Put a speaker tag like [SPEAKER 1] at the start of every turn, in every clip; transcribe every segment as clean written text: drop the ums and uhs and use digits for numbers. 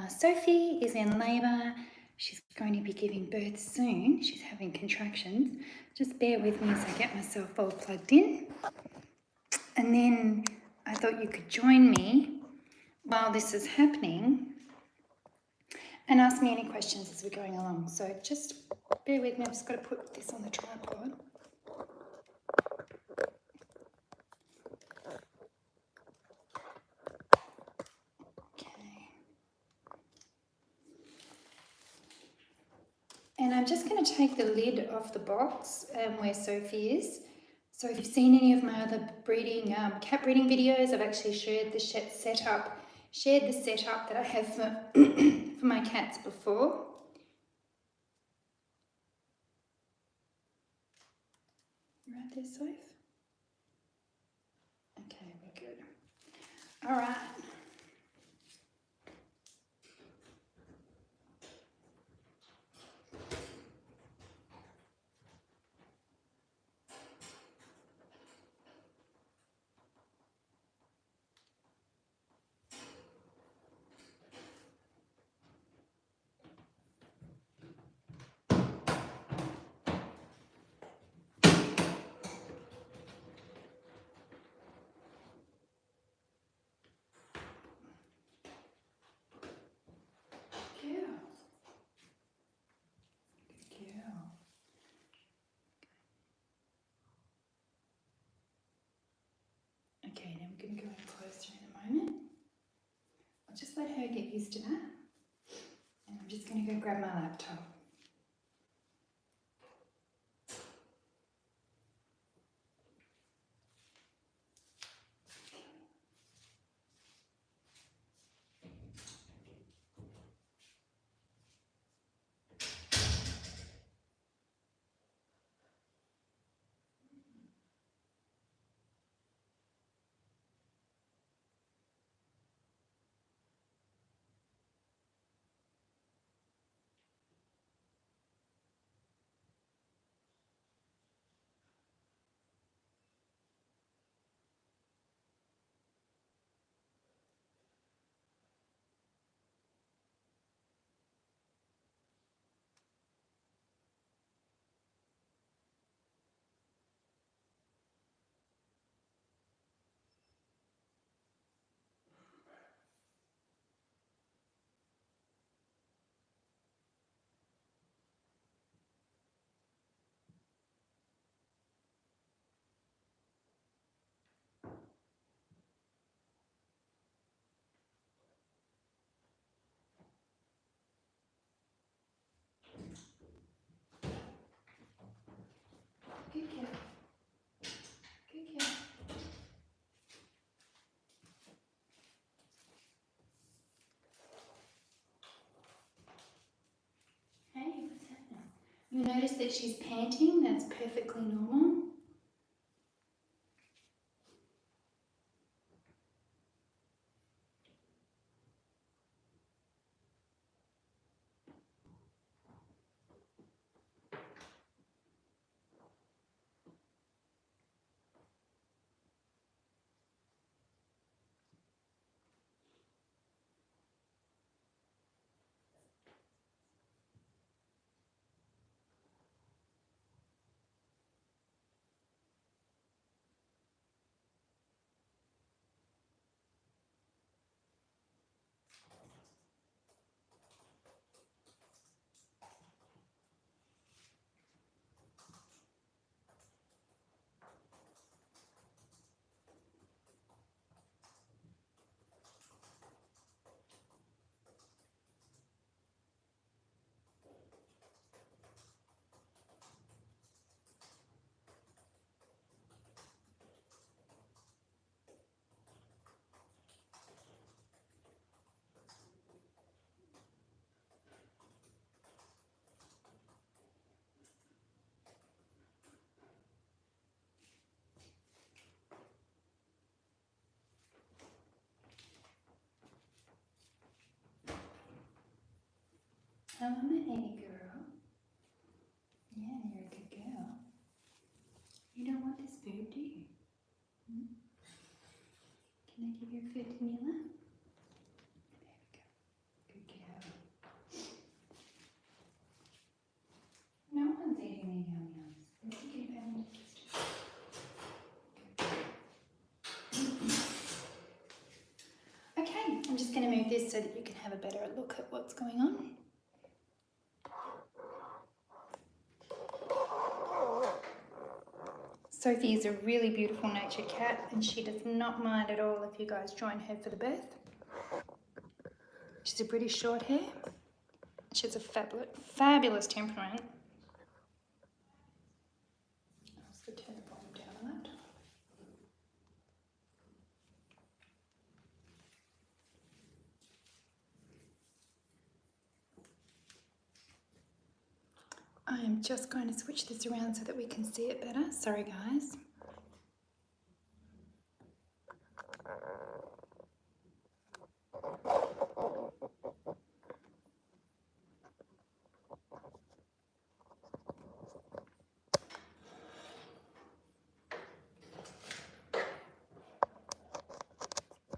[SPEAKER 1] Sophie is in labour. She's going to be giving birth soon. She's having contractions. Just bear with me as I get myself all plugged in. And then I thought you could join me while this is happening and ask me any questions as we're going along. So just bear with me. I've just got to put this on the tripod. And I'm just going to take the lid off the box where Sophie is. So if you've seen any of my other breeding, cat breeding videos, I've actually shared the setup that I have for, for my cats before. Right there, Soph? Okay, we're good. All right. Okay, now we're going to go in closer in a moment. I'll just let her get used to that. And I'm just going to go grab my laptop. Good girl. Good girl. Hey, what's happening? You notice that she's panting. That's perfectly normal. Oh, I'm an Eddie girl. Yeah, you're a good girl. You don't want this food, do you? Hmm? Can I give your food to Mila? There we go. Good girl. so that you can have a better look at what's going on. Sophie is a really beautiful natured cat, and she does not mind at all if you guys join her for the birth. She's a British Shorthair. She has a fabulous temperament. I'll just turn the volume down on that. I am just going to switch this around so that we can see it better. Sorry guys.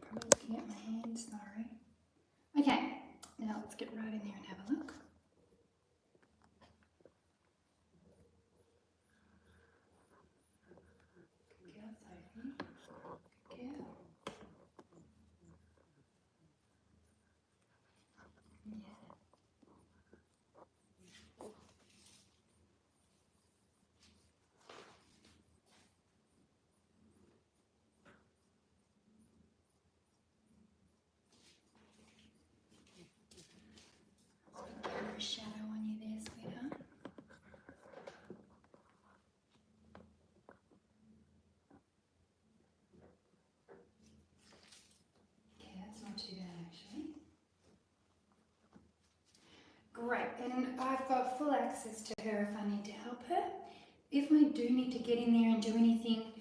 [SPEAKER 1] Probably looking at my hand, sorry. Okay, now let's get right in there and have a look. Good girl, Sophie. Good girl. Yeah. A shadow on you there, sweetheart. Okay, that's not too bad actually. Great, and I've got full access to her if I need to help her. If I do need to get in there and do anything,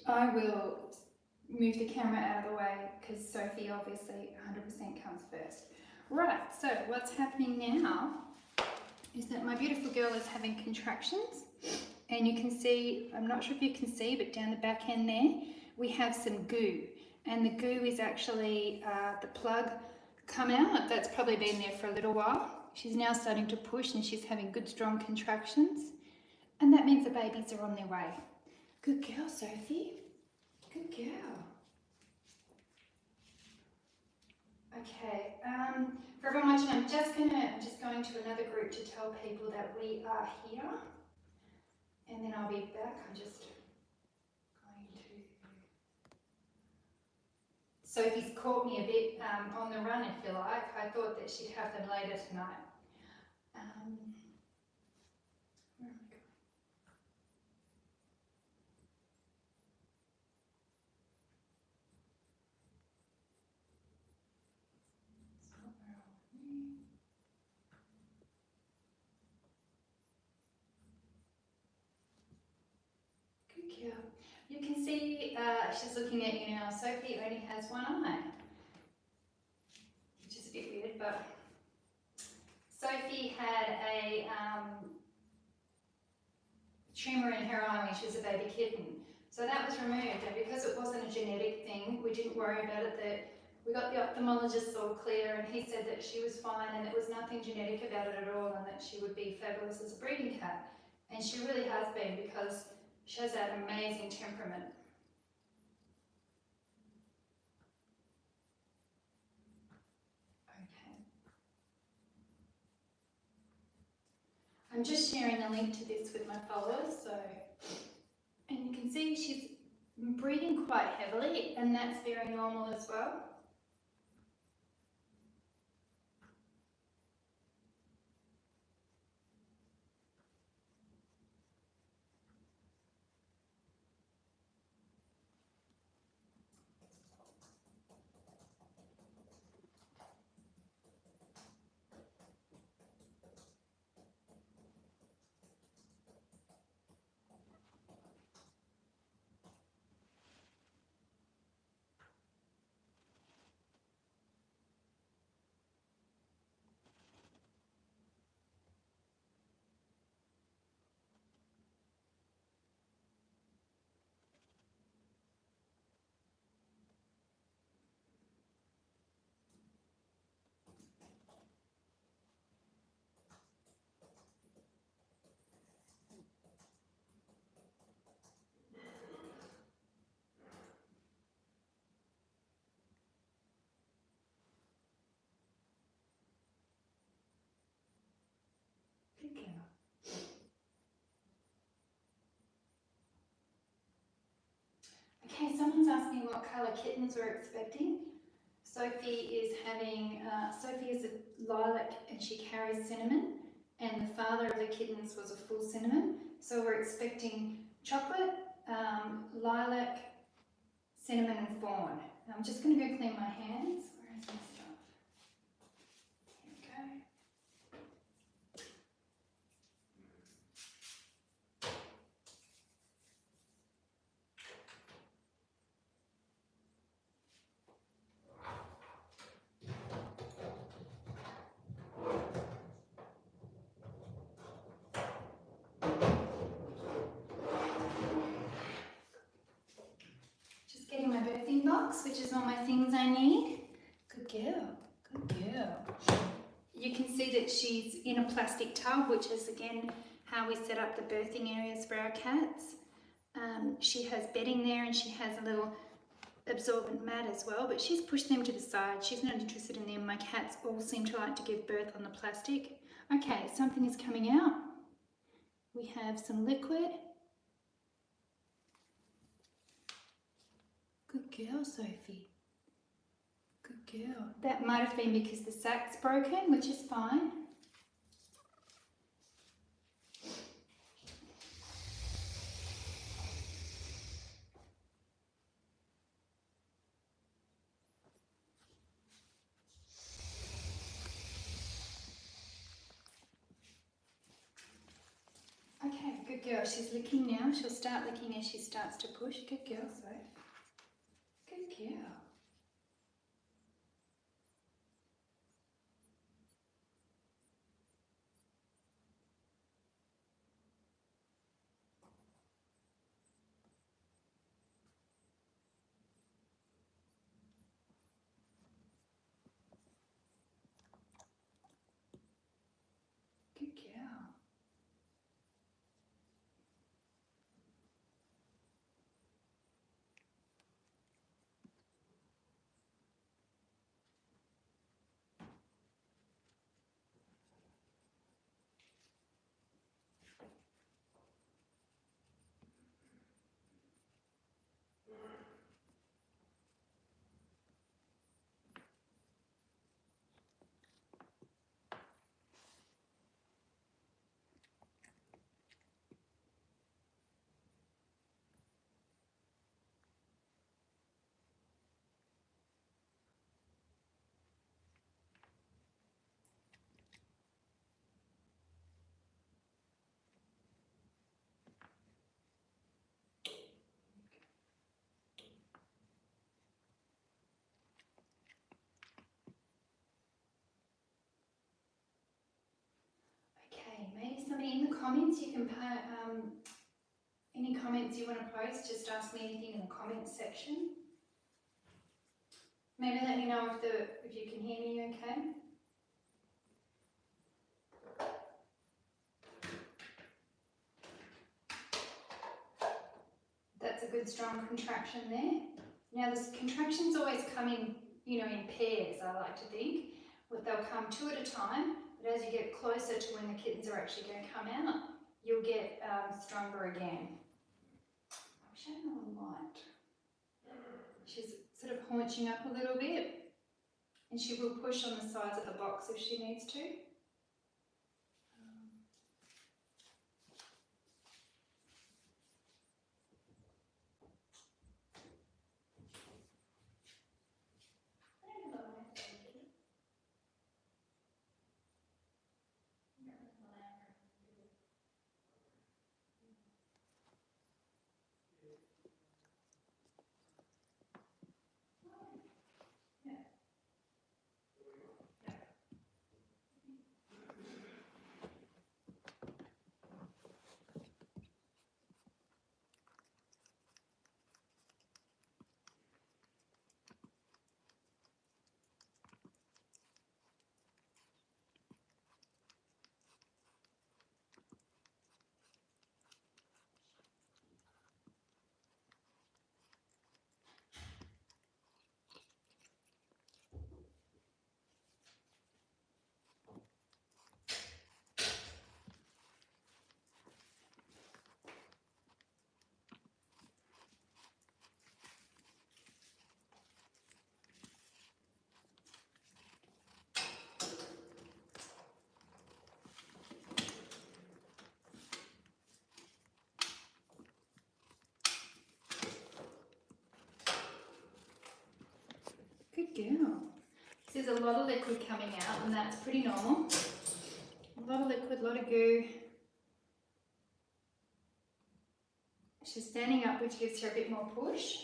[SPEAKER 1] I will move the camera out of the way because Sophie obviously 100% comes first. Right, so what's happening now is that my beautiful girl is having contractions, and you can see, I'm not sure if you can see, but down the back end there we have some goo, and the goo is actually the plug come out. That's probably been there for a little while. She's now starting to push and she's having good strong contractions, and that means the babies are on their way. Good girl, Sophie. Good girl. Okay, for everyone watching, I'm just going to another group to tell people that we are here, and then I'll be back. I'm just going to... Sophie's caught me a bit on the run, if you like. I thought that she'd have them later tonight. Where am I going? Good girl. You can see she's looking at you now. Sophie only has one eye, which is a bit weird, but Sophie had a tumour in her eye when she was a baby kitten. So that was removed, and because it wasn't a genetic thing, we didn't worry about it. We got the ophthalmologist all clear, and he said that she was fine and there was nothing genetic about it at all, and that she would be fabulous as a breeding cat. And she really has been, because she has that amazing temperament. Okay. I'm just sharing a link to this with my followers, so, and you can see she's breathing quite heavily, and that's very normal as well. Okay, someone's asked me what colour kittens we're expecting. Sophie is a lilac and she carries cinnamon, and the father of the kittens was a full cinnamon. So we're expecting chocolate, lilac, cinnamon and fawn. Now I'm just going to go clean my hands. Where is my stuff? Here we go. Just getting my birthing box, which is all my things I need. Good girl, good girl. You can see that she's in a plastic tub, which is again how we set up the birthing areas for our cats. She has bedding there and she has a little absorbent mat as well, but she's pushed them to the side. She's not interested in them. My cats all seem to like to give birth on the plastic. Okay, something is coming out. We have some liquid. Good girl, Sophie. Good girl. That might have been because the sac's broken, which is fine. Okay, good girl. She's licking now. She'll start licking as she starts to push. Good girl, Soph. Good girl. Good girl. Okay, maybe somebody in the comments, you can put any comments you want to post, just ask me anything in the comments section. Maybe let me know if you can hear me okay. That's a good strong contraction there. Now this contractions always come in, in pairs, I like to think. They'll come two at a time, but as you get closer to when the kittens are actually going to come out, you'll get stronger again. I wish I had another light. She's sort of haunching up a little bit, and she will push on the sides of the box if she needs to. Good girl. There's a lot of liquid coming out, and that's pretty normal. A lot of liquid, a lot of goo. She's standing up, which gives her a bit more push.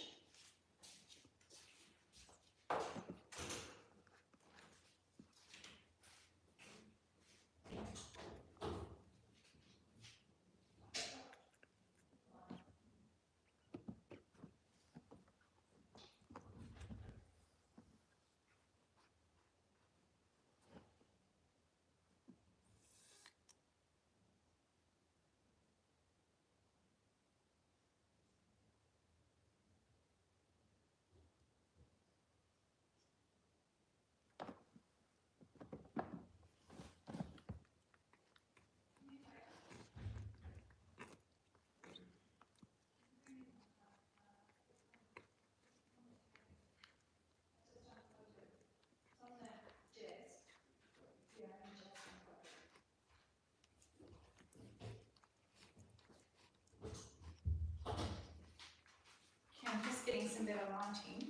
[SPEAKER 1] I'm just getting some better lighting.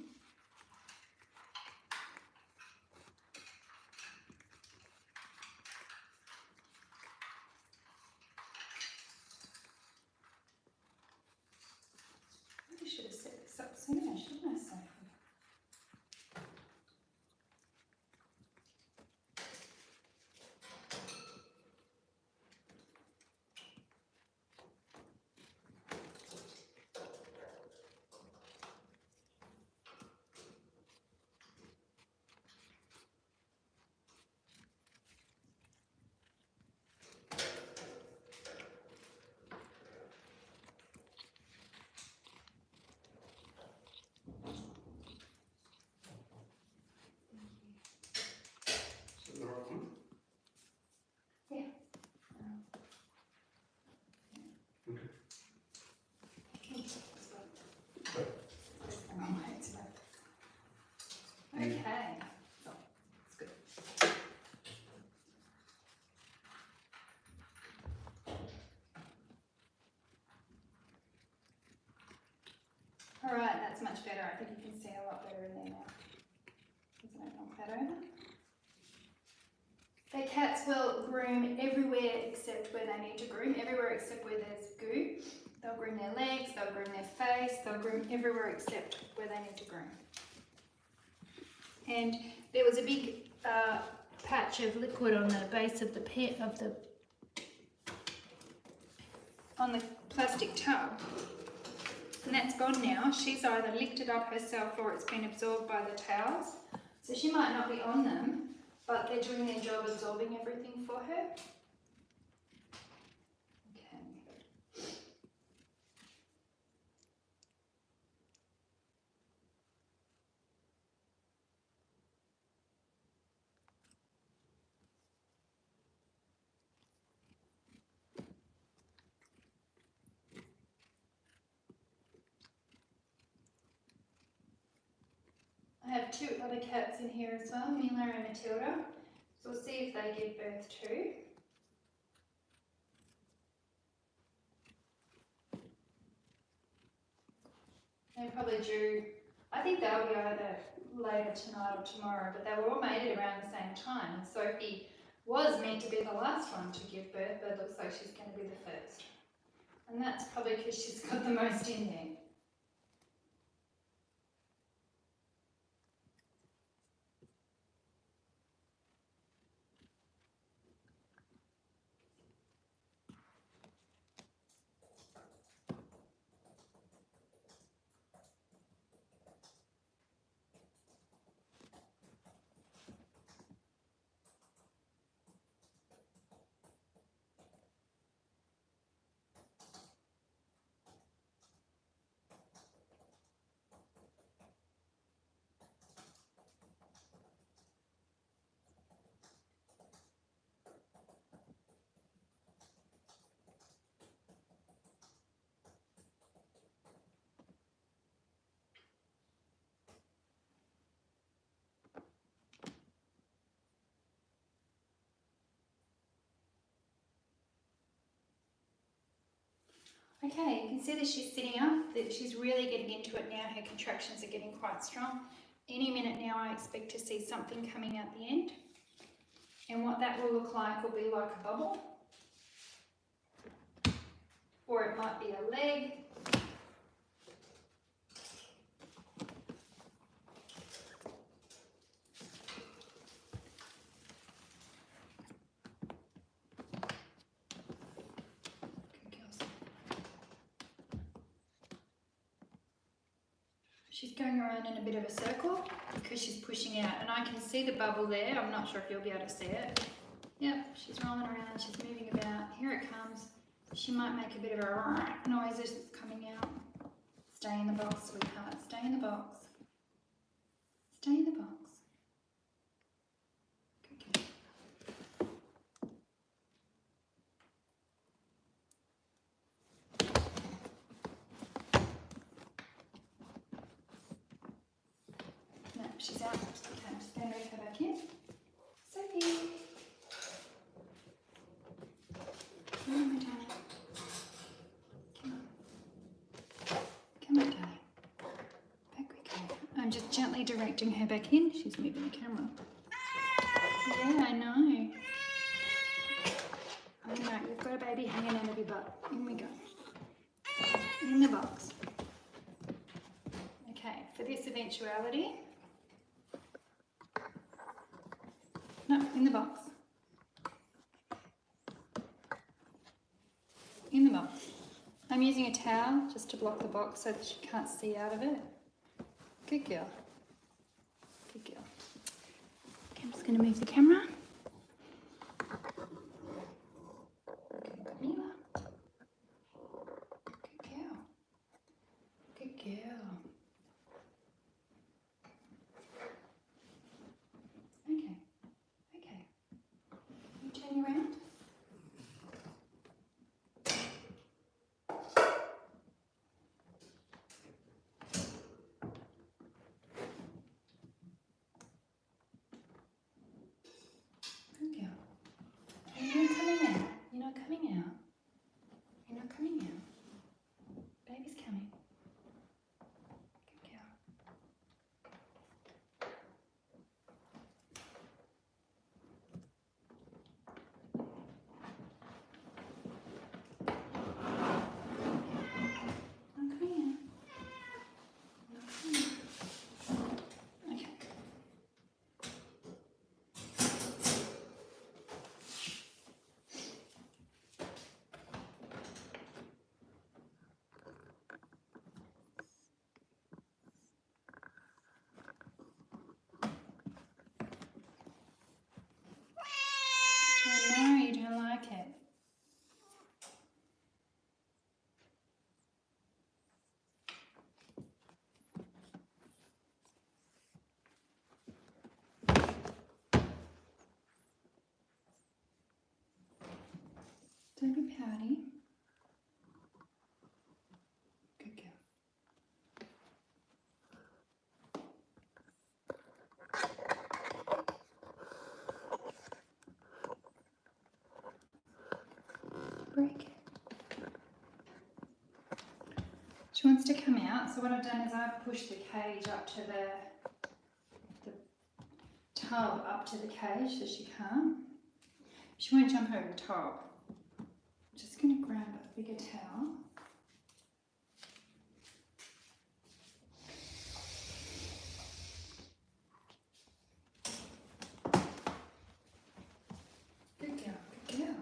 [SPEAKER 1] I should have set this up sooner, shouldn't I, Sophie? Okay, so that's good. All right, that's much better. I think you can see a lot better in there now. Isn't it? Knock that over. The cats will groom everywhere except where they need to groom, everywhere except where there's goo. They'll groom their legs, they'll groom their face, they'll groom everywhere except where they need to groom. And there was a big patch of liquid on the base of the on the plastic tub, and that's gone now. She's either licked it up herself or it's been absorbed by the towels. So she might not be on them, but they're doing their job absorbing everything for her. Okay. I have two other cats in here as well, Mila and Matilda. So we'll see if they give birth too. They're probably due, I think they'll be either later tonight or tomorrow, but they were all mated around the same time. And Sophie was meant to be the last one to give birth, but it looks like she's going to be the first. And that's probably because she's got the most in there. Okay, you can see that she's sitting up, that she's really getting into it now. Her contractions are getting quite strong. Any minute now I expect to see something coming out the end. And what that will look like will be like a bubble. Or it might be a leg. She's going around in a bit of a circle because she's pushing out, and I can see the bubble there. I'm not sure if you'll be able to see it. Yep, she's rolling around, she's moving about. Here it comes. She might make a bit of a noise as it's coming out. Stay in the box, sweetheart. Stay in the box. Stay in the box. Good girl. No, she's out. Okay, I'm just going to move her back in. Sophie. Come on, my darling. Come on. Come on, darling. Back we go. I'm just gently directing her back in. She's moving the camera. Yeah, I know. I know. You've got a baby hanging out of your butt. In we go. In the box. Okay, for this eventuality. No, in the box. In the box. I'm using a towel just to block the box so that she can't see out of it. Good girl. Good girl. Okay, I'm just going to move the camera. Okay, Camila. Good girl. Good girl. Okay. Okay. You turn around. Good girl. And you're not coming out. You're not coming out. You're not coming out. Baby's coming. Good girl. Not coming out. Not coming out. Okay. I know you don't like it. Don't be pouty. Good girl. Break it. She wants to come out, so what I've done is I've pushed the cage up to the tub up to the cage so she can't. She won't jump over the top. I'm just going to grab a bigger towel. Good girl, good girl.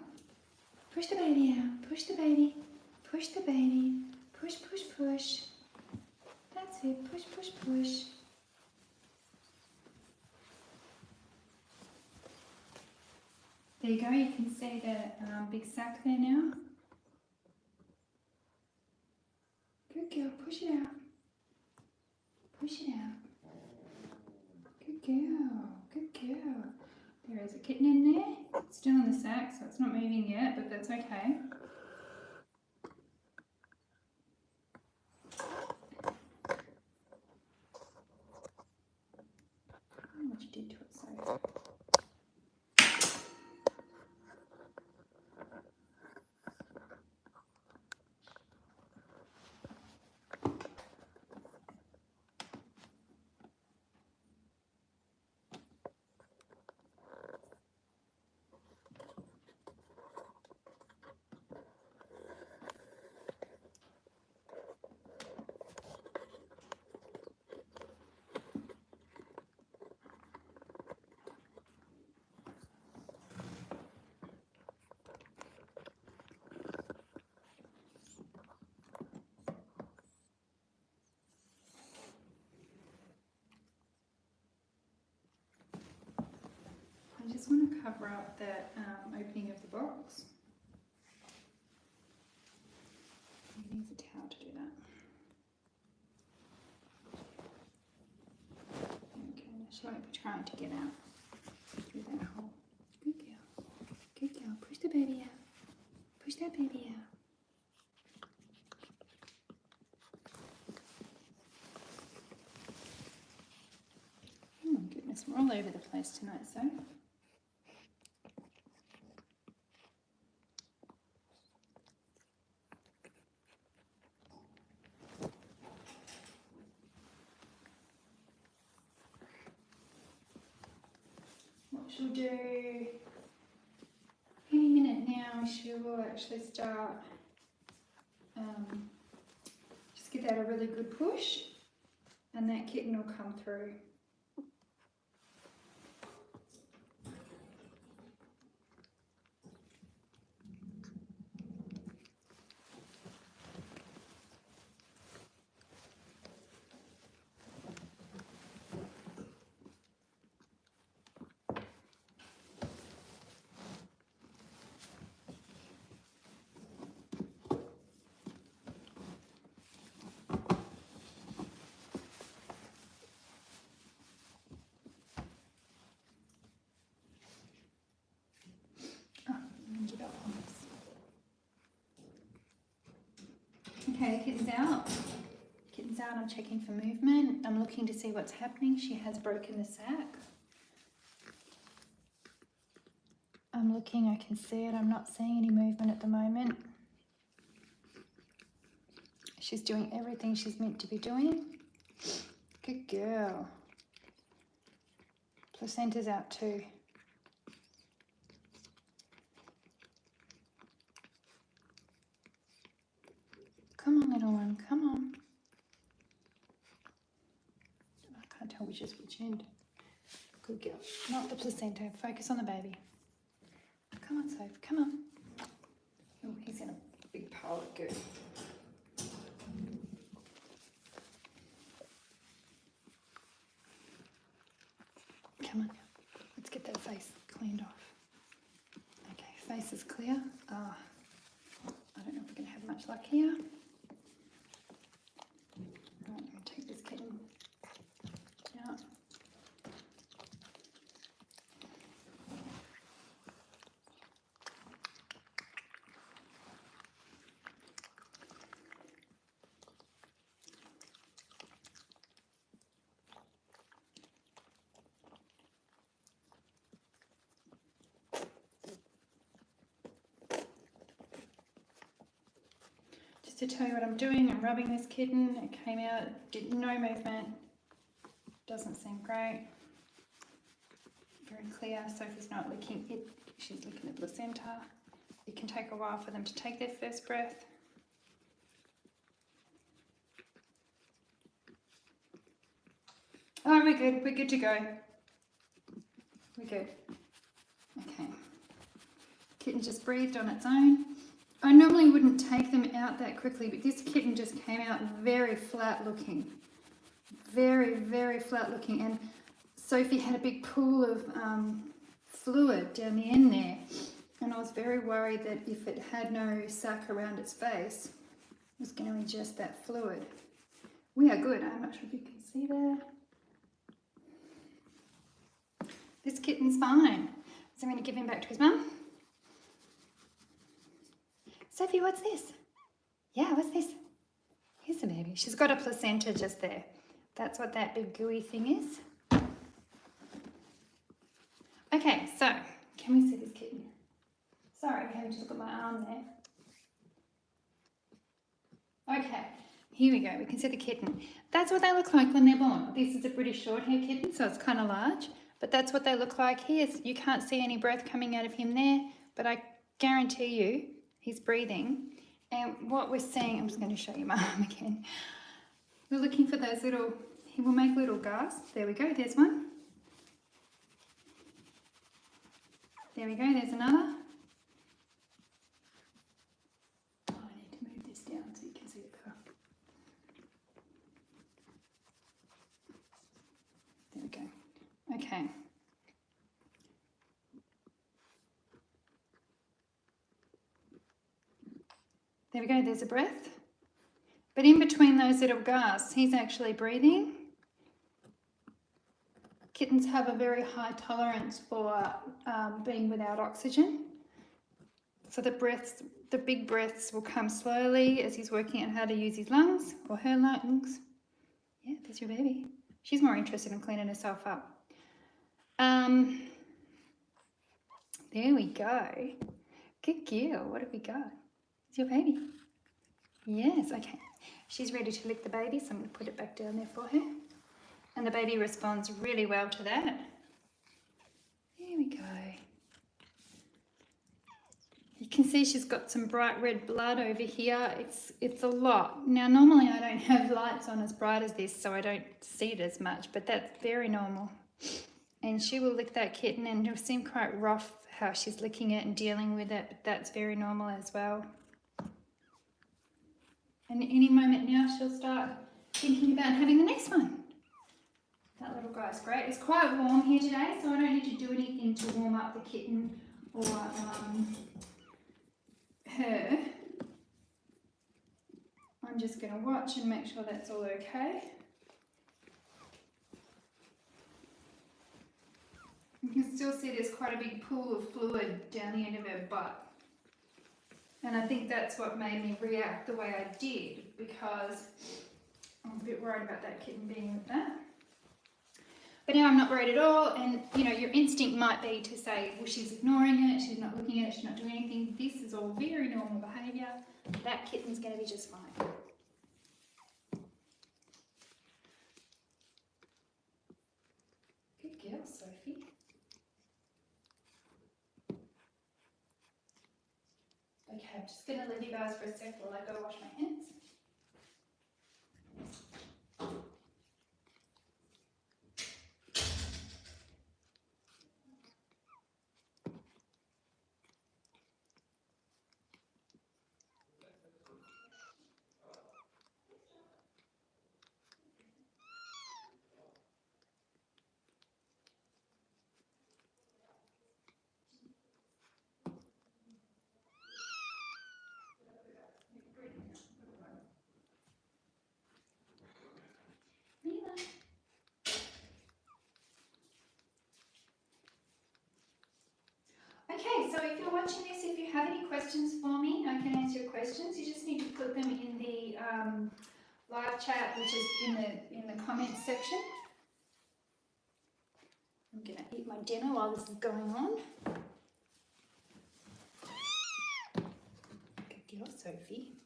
[SPEAKER 1] Push the baby out, push the baby, push the baby, push, push, push. That's it, push, push, push. There you go, you can see the big sack there now. Good girl, push it out. Push it out. Good girl, good girl. There is a kitten in there. It's still in the sack, so it's not moving yet, but that's okay. I don't know what you did to it, so. cover up that opening of the box. You need a towel to do that. Okay, now she won't be trying to get out through that hole. Good girl. Good girl. Push the baby out. Push that baby out. Oh my goodness, we're all over the place tonight, so. What she'll do, any minute now, she will actually start, just give that a really good push, and that kitten will come through. Okay, the kitten's out. Kitten's out, I'm checking for movement. I'm looking to see what's happening. She has broken the sack. I'm looking, I can see it. I'm not seeing any movement at the moment. She's doing everything she's meant to be doing. Good girl. Placenta's out too. Come on, little one, come on. I can't tell which is which end. Good girl. Not the placenta. Focus on the baby. Come on, Soph. Come on. Oh, he's in a big pile of goo. Come on. Let's get that face cleaned off. Okay, face is clear. I don't know if we're going to have much luck here. I'm going to take this kitten out. To tell you what I'm doing, I'm rubbing this kitten. It came out, did no movement. Doesn't seem great. Very clear. Sophie's not licking it. She's licking the placenta. It can take a while for them to take their first breath. Oh, we're good. We're good to go. We're good. Okay. Kitten just breathed on its own. I normally wouldn't take them out that quickly, but this kitten just came out very flat looking. Very, very flat looking. And Sophie had a big pool of fluid down the end there. And I was very worried that if it had no sac around its face, it was going to ingest that fluid. We are good. I'm not sure if you can see that. This kitten's fine. So I'm going to give him back to his mum. Sophie, what's this? Yeah, what's this? Here's the baby. She's got a placenta just there. That's what that big gooey thing is. Okay, so can we see this kitten? Sorry, I'm having to look at my arm there. Okay, here we go. We can see the kitten. That's what they look like when they're born. This is a British Shorthair kitten, so it's kind of large, but that's what they look like here. You can't see any breath coming out of him there, but I guarantee you he's breathing. And what we're seeing, I'm just going to show you my arm again. We're looking for those little, he will make little gasps. There we go, there's one. There we go, there's another. Oh, I need to move this down so you can see it better. There we go. Okay. There we go, there's a breath. But in between those little gasps, he's actually breathing. Kittens have a very high tolerance for being without oxygen. So the big breaths will come slowly as he's working out how to use his lungs or her lungs. Yeah, there's your baby. She's more interested in cleaning herself up. There we go. Good girl. What have we got? It's your baby. Yes, okay. She's ready to lick the baby, so I'm going to put it back down there for her. And the baby responds really well to that. There we go. You can see she's got some bright red blood over here. It's a lot. Now, normally I don't have lights on as bright as this, so I don't see it as much, but that's very normal. And she will lick that kitten, and it'll seem quite rough how she's licking it and dealing with it, but that's very normal as well. And any moment now she'll start thinking about having the next one. That little guy's great. It's quite warm here today, so I don't need to do anything to warm up the kitten or her. I'm just going to watch and make sure that's all okay. You can still see there's quite a big pool of fluid down the end of her butt. And I think that's what made me react the way I did, because I'm a bit worried about that kitten being with that. But now I'm not worried at all, and you know, your instinct might be to say, well, she's ignoring it, she's not looking at it, she's not doing anything. This is all very normal behaviour. That kitten's going to be just fine. Good girl, Sophie. Okay, I'm just going to leave you guys for a sec while I go wash my hands. Okay, so if you're watching this, if you have any questions for me, I can answer your questions. You just need to put them in the live chat, which is in the comments section. I'm going to eat my dinner while this is going on. Good girl, Sophie.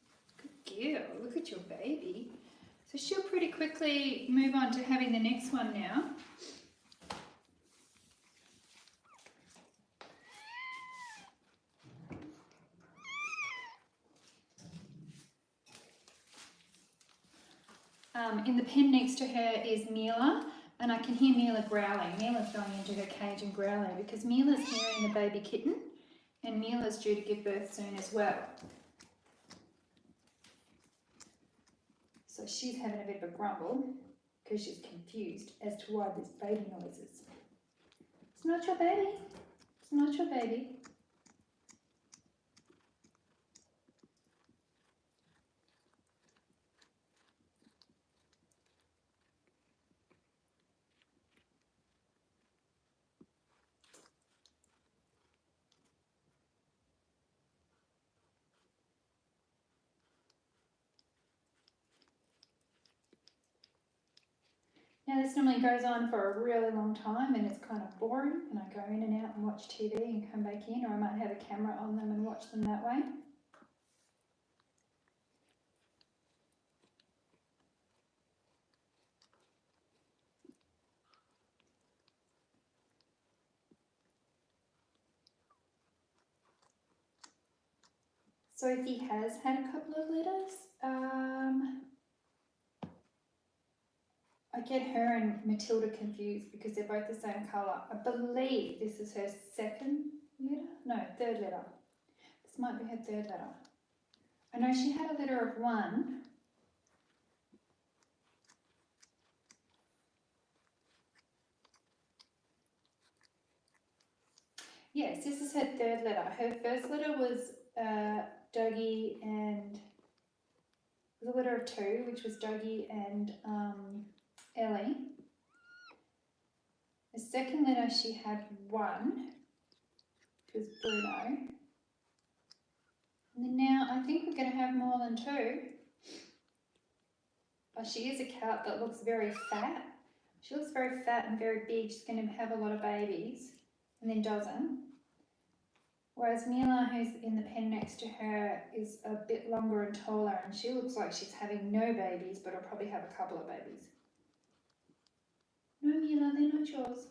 [SPEAKER 1] Good girl. Look at your baby. So she'll pretty quickly move on to having the next one now. In the pen next to her is Mila, and I can hear Mila growling. Mila's going into her cage and growling because Mila's hearing the baby kitten, and Mila's due to give birth soon as well. So she's having a bit of a grumble because she's confused as to why there's baby noises. It's not your baby. It's not your baby. Now this normally goes on for a really long time and it's kind of boring, and I go in and out and watch TV and come back in, or I might have a camera on them and watch them that way. Sophie has had a couple of litters. I get her and Matilda confused because they're both the same colour. I believe this is her second litter? No, third litter. This might be her third litter. I know she had a litter of one. Yes, this is her third litter. Her first litter was Dougie and it was a litter of 2, which was Dougie and Ellie. The second litter she had 1, which was Bruno. And then now I think we're going to have more than 2. But she is a cat that looks very fat. She looks very fat and very big. She's going to have a lot of babies and then doesn't. Whereas Mila, who's in the pen next to her, is a bit longer and taller and she looks like she's having no babies, but will probably have a couple of babies. No, Mila, they're not yours.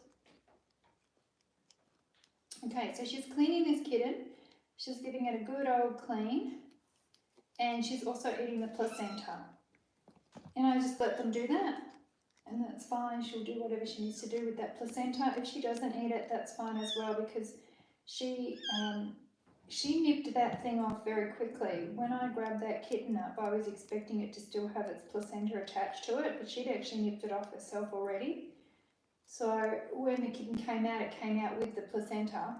[SPEAKER 1] Okay, so she's cleaning this kitten. She's giving it a good old clean. And she's also eating the placenta. And I just let them do that. And that's fine. She'll do whatever she needs to do with that placenta. If she doesn't eat it, that's fine as well, because she nipped that thing off very quickly. When I grabbed that kitten up, I was expecting it to still have its placenta attached to it, but she'd actually nipped it off herself already. So when the kitten came out with the placenta.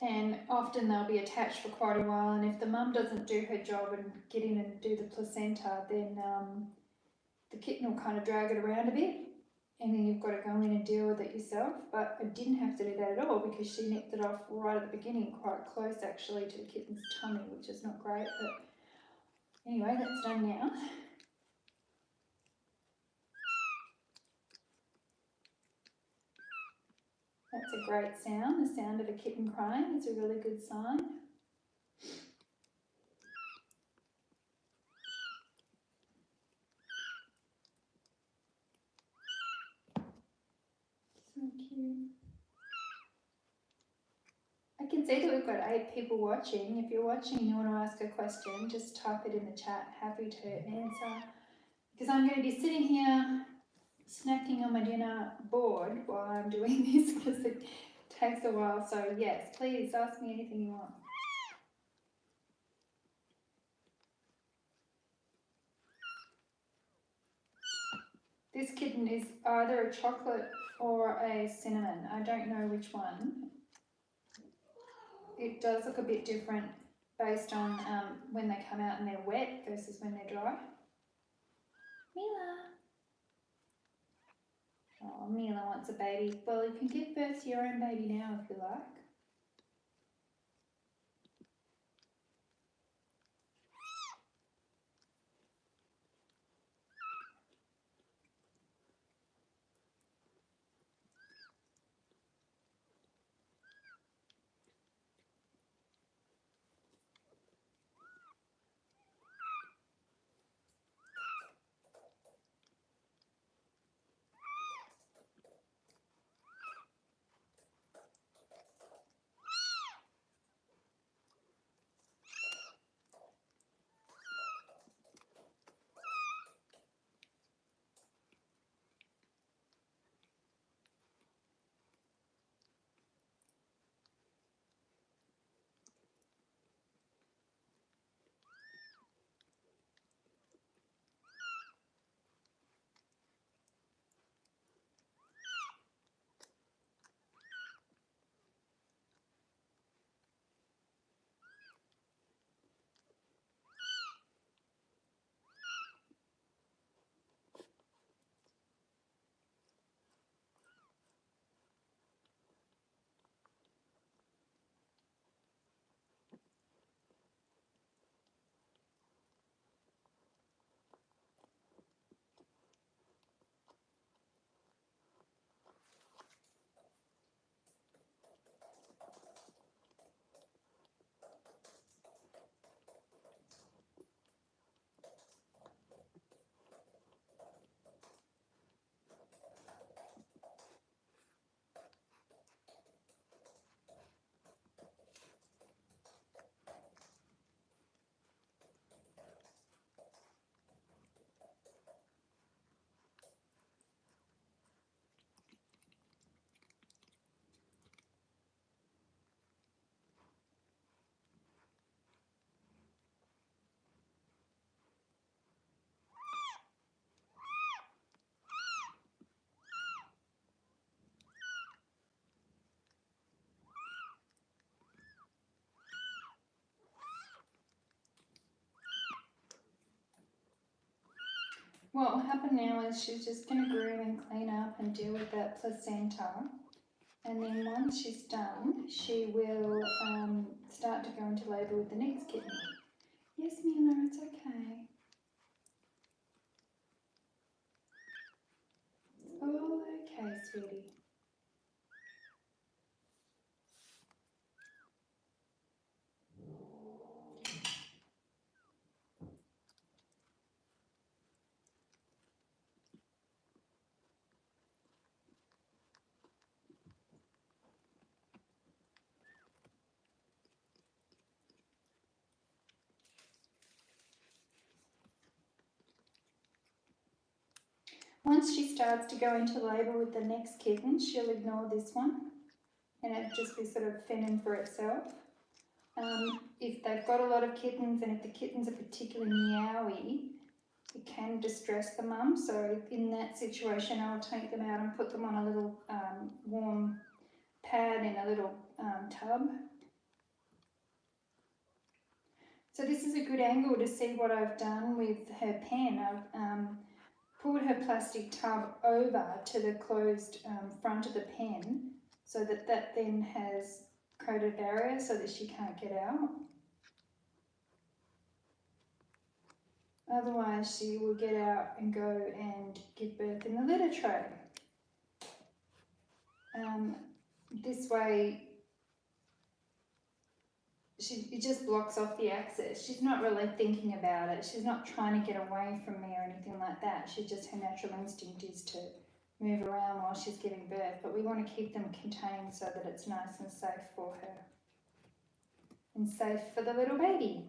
[SPEAKER 1] And often they'll be attached for quite a while, and if the mum doesn't do her job and get in and do the placenta, then the kitten will kind of drag it around a bit, and then you've got to go in and deal with it yourself. But I didn't have to do that at all because she nipped it off right at the beginning, quite close actually to the kitten's tummy, which is not great. But anyway, that's done now. That's a great sound. The sound of a kitten crying is a really good sign. So cute. I can see that we've got 8 people watching. If you're watching and you want to ask a question, just type it in the chat. Happy to answer. Because I'm going to be sitting here snacking on my dinner bored while I'm doing this because it takes a while. So yes, please ask me anything you want. This kitten is either a chocolate or a cinnamon. I don't know which one. It does look a bit different based on when they come out and they're wet versus when they're dry. Mila. Oh, Mila wants a baby. Well, you can give birth to your own baby now if you like. what will happen now is she's just going to groom and clean up and deal with that placenta. And then once she's done, she will start to go into labour with the next kitten. Yes, Mila, it's okay. It's all okay, sweetie. Once she starts to go into labour with the next kitten, she'll ignore this one and it'll just be sort of fending for itself. If they've got a lot of kittens and if the kittens are particularly meowy, it can distress the mum. So in that situation, I'll take them out and put them on a little warm pad in a little tub. So this is a good angle to see what I've done with her pen. I've pulled her plastic tub over to the closed front of the pen so that that then has created a barrier so that she can't get out. Otherwise she will get out and go and give birth in the litter tray. This way it just blocks off the access. She's not really thinking about it. She's not trying to get away from me or anything like that. Her natural instinct is to move around while she's giving birth, but we want to keep them contained so that it's nice and safe for her and safe for the little baby.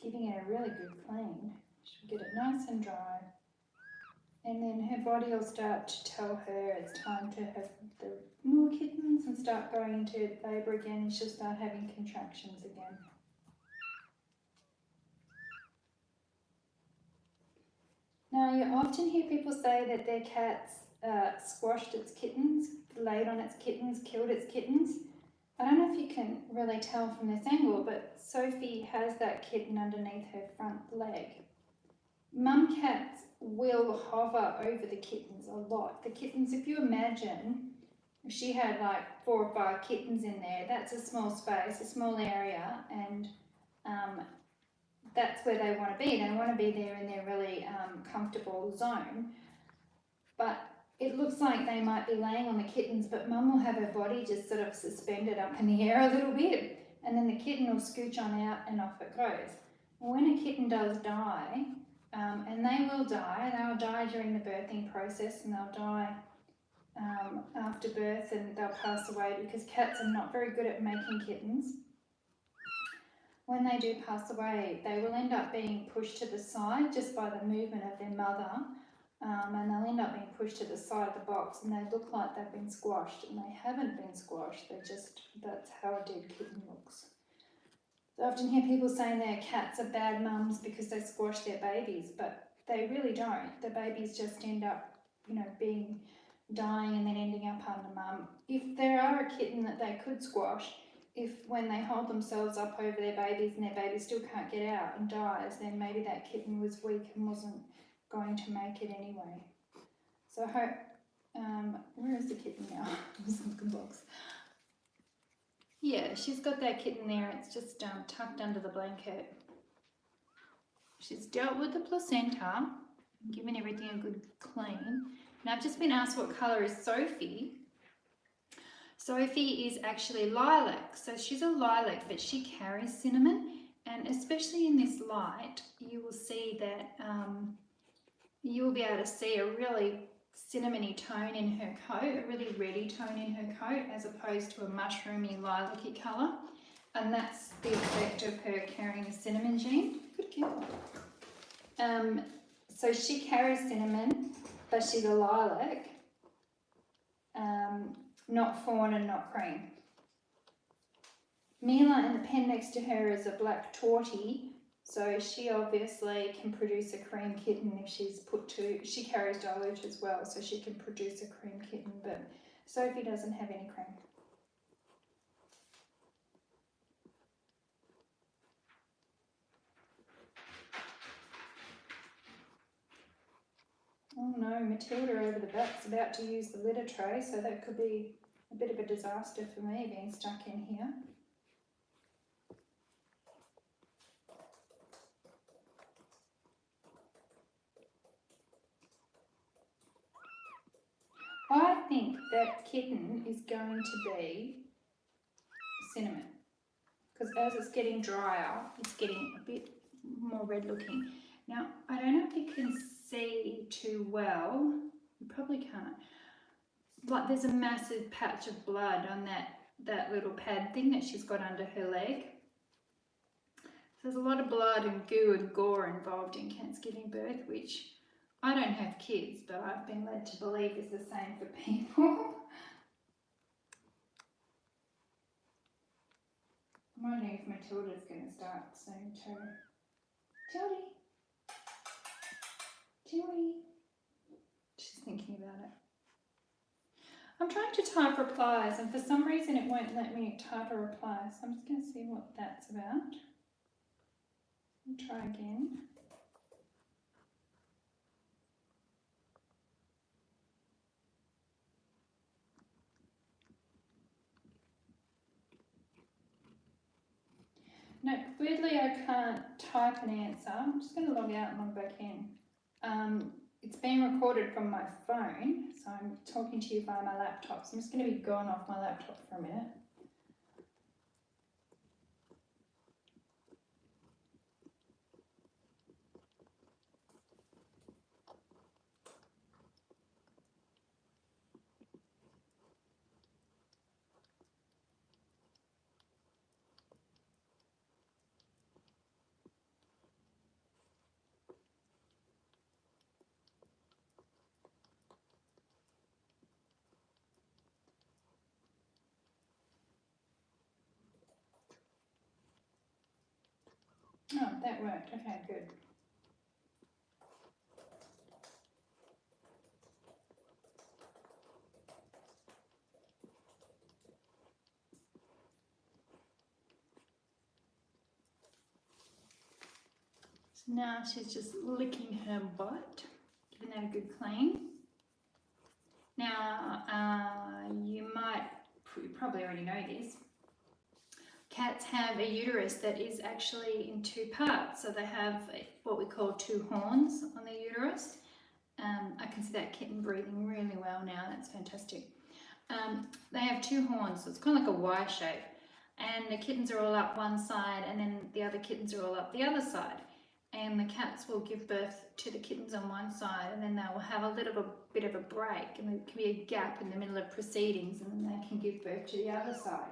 [SPEAKER 1] Giving it a really good clean. She'll get it nice and dry. And then her body will start to tell her it's time to have the more kittens and start going into labour again, and she'll start having contractions again. Now you often hear people say that their cat's squashed its kittens, laid on its kittens, killed its kittens. I don't know if you can really tell from this angle, but Sophie has that kitten underneath her front leg. Mum cats will hover over the kittens a lot. The kittens, if you imagine, if she had like 4 or 5 kittens in there, that's a small space, a small area, and that's where they want to be. They want to be there in their really comfortable zone. But it looks like they might be laying on the kittens, but Mum will have her body just sort of suspended up in the air a little bit, and then the kitten will scooch on out and off it goes. When a kitten does die, and they will die during the birthing process, and they'll die after birth, and they'll pass away because cats are not very good at making kittens. When they do pass away, they will end up being pushed to the side just by the movement of their mother. And they'll end up being pushed to the side of the box, and they look like they've been squashed, and they haven't been squashed. That's how a dead kitten looks. So I often hear people saying their cats are bad mums because they squash their babies, but they really don't. The babies just end up, you know, dying and then ending up under mum. If there are a kitten that they could squash, if when they hold themselves up over their babies and their baby still can't get out and dies, then maybe that kitten was weak and wasn't going to make it anyway. So I hope, where is the kitten now? Sunken box. Yeah, she's got that kitten there. It's just tucked under the blanket. She's dealt with the placenta, given everything a good clean. Now I've just been asked what colour is Sophie. Sophie is actually lilac, so she's a lilac, but she carries cinnamon, and especially in this light, you will see that you will be able to see a really cinnamony tone in her coat, a really reddy tone in her coat, as opposed to a mushroomy lilac-y colour, and that's the effect of her carrying a cinnamon gene. Good girl. So she carries cinnamon, but she's a lilac. Not fawn and not cream. Mila in the pen next to her is a black tortie, so she obviously can produce a cream kitten if she's put to, she carries dilute as well, so she can produce a cream kitten, but Sophie doesn't have any cream. Oh no, Matilda over the back's about to use the litter tray, so that could be a bit of a disaster for me being stuck in here. I think that kitten is going to be cinnamon, because as it's getting drier, it's getting a bit more red looking. Now, I don't know if you can see too well, you probably can't, but there's a massive patch of blood on that little pad thing that she's got under her leg. So there's a lot of blood and goo and gore involved in cats giving birth, which I don't have kids, but I've been led to believe is the same for people. I'm wondering if Matilda's going to start soon too. Tildy! Tildy! She's thinking about it. I'm trying to type replies, and for some reason it won't let me type a reply, so I'm just going to see what that's about. I'll try again. No, weirdly I can't type an answer. I'm just going to log out and log back in. It's being recorded from my phone, so I'm talking to you via my laptop. So I'm just going to be gone off my laptop for a minute. Oh, that worked. Okay, good. So now she's just licking her butt, giving that a good clean. Now, you probably already know this. Cats have a uterus that is actually in two parts. So they have what we call two horns on their uterus. I can see that kitten breathing really well now. That's fantastic. They have two horns, so it's kind of like a Y shape. And the kittens are all up one side, and then the other kittens are all up the other side. And the cats will give birth to the kittens on one side, and then they will have a little bit of a break, and there can be a gap in the middle of proceedings, and then they can give birth to the other side.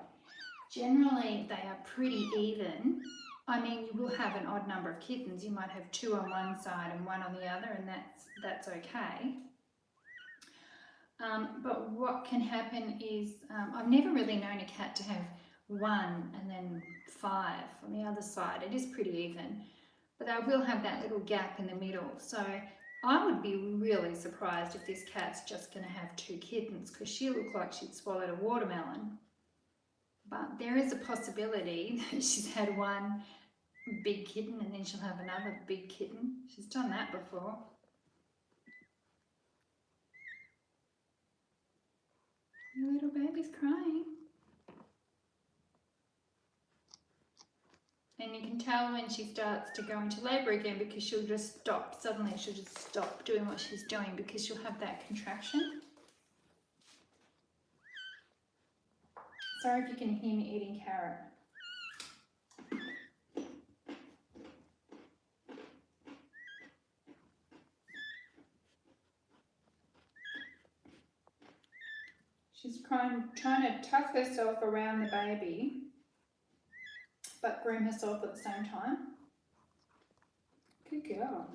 [SPEAKER 1] Generally, they are pretty even. I mean, you will have an odd number of kittens. You might have two on one side and one on the other, and that's okay. But what can happen is, I've never really known a cat to have one and then five on the other side. It is pretty even. but they will have that little gap in the middle. So I would be really surprised if this cat's just going to have 2 kittens, because she looked like she'd swallowed a watermelon. But there is a possibility that she's had one big kitten and then she'll have another big kitten. She's done that before. Your little baby's crying. And you can tell when she starts to go into labour again, because she'll just stop. Suddenly she'll just stop doing what she's doing because she'll have that contraction. Sorry if you can hear me eating carrot. She's trying to tuck herself around the baby, but groom herself at the same time. Good girl.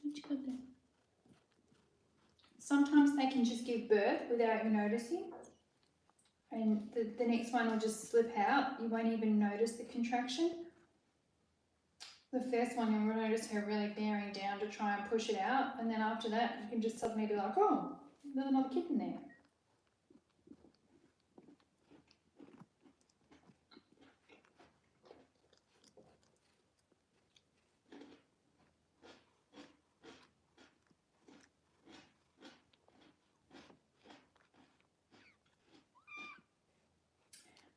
[SPEAKER 1] What you got there? Sometimes they can just give birth without you noticing, and the next one will just slip out. You won't even notice the contraction. The first one, you'll notice her really bearing down to try and push it out, and then after that you can just suddenly be like, oh, there's another kitten there.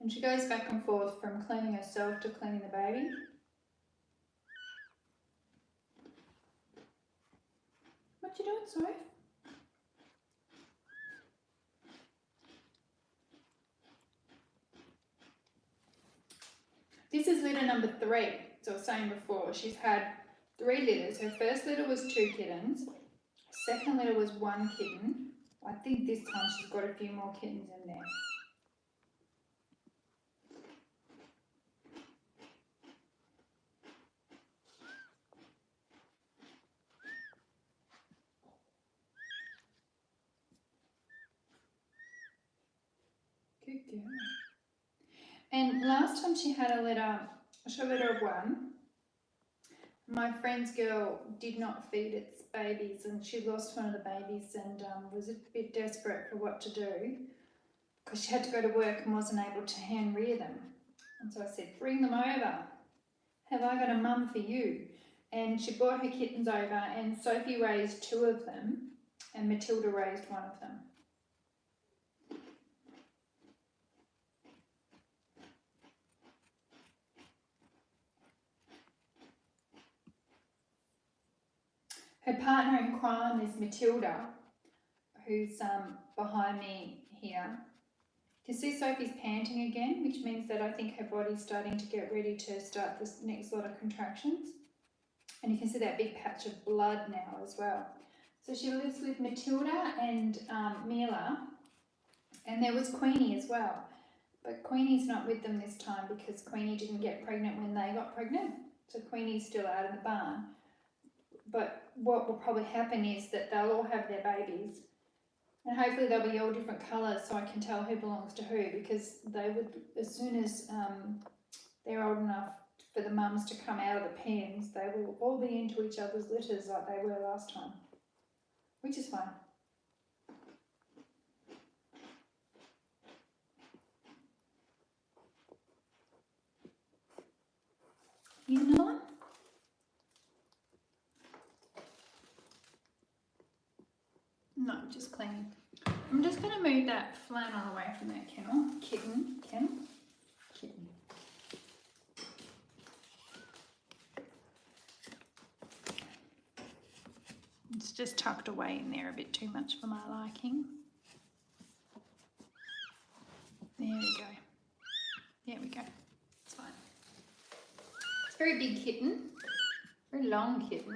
[SPEAKER 1] And she goes back and forth from cleaning herself to cleaning the baby. What you doing, Sophie? This is litter number 3. As I was saying before, she's had 3 litters. Her first litter was 2 kittens. Second litter was 1 kitten. I think this time she's got a few more kittens in there. Good girl. And last time she had a litter of 1. My friend's girl did not feed its babies, and she lost one of the babies and was a bit desperate for what to do, because she had to go to work and wasn't able to hand rear them. And so I said, bring them over. Have I got a mum for you? And she brought her kittens over, and Sophie raised 2 of them and Matilda raised 1 of them. Her partner in crime is Matilda, who's behind me here. You see Sophie's panting again, which means that I think her body's starting to get ready to start this next lot of contractions. And you can see that big patch of blood now as well. So she lives with Matilda and Mila, and there was Queenie as well. But Queenie's not with them this time because Queenie didn't get pregnant when they got pregnant. So Queenie's still out of the barn. But what will probably happen is that they'll all have their babies, and hopefully they'll be all different colours so I can tell who belongs to who, because they would, as soon as they're old enough for the mums to come out of the pens, they will all be into each other's litters like they were last time, which is fine. You know what? No, just cleaning. I'm just going to move that flannel away from that kitten. It's just tucked away in there a bit too much for my liking. There we go. There we go. It's fine. It's a very big kitten. Very long kitten.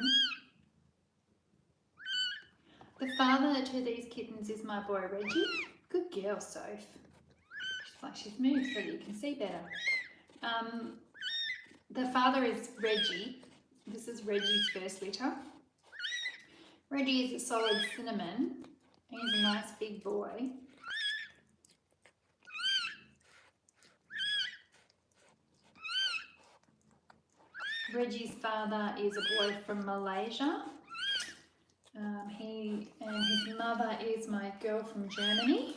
[SPEAKER 1] The father to these kittens is my boy Reggie. Good girl, Soph. Just like she's moved so that you can see better. The father is Reggie. This is Reggie's first litter. Reggie is a solid cinnamon. He's a nice big boy. Reggie's father is a boy from Malaysia. He and his mother is my girl from Germany.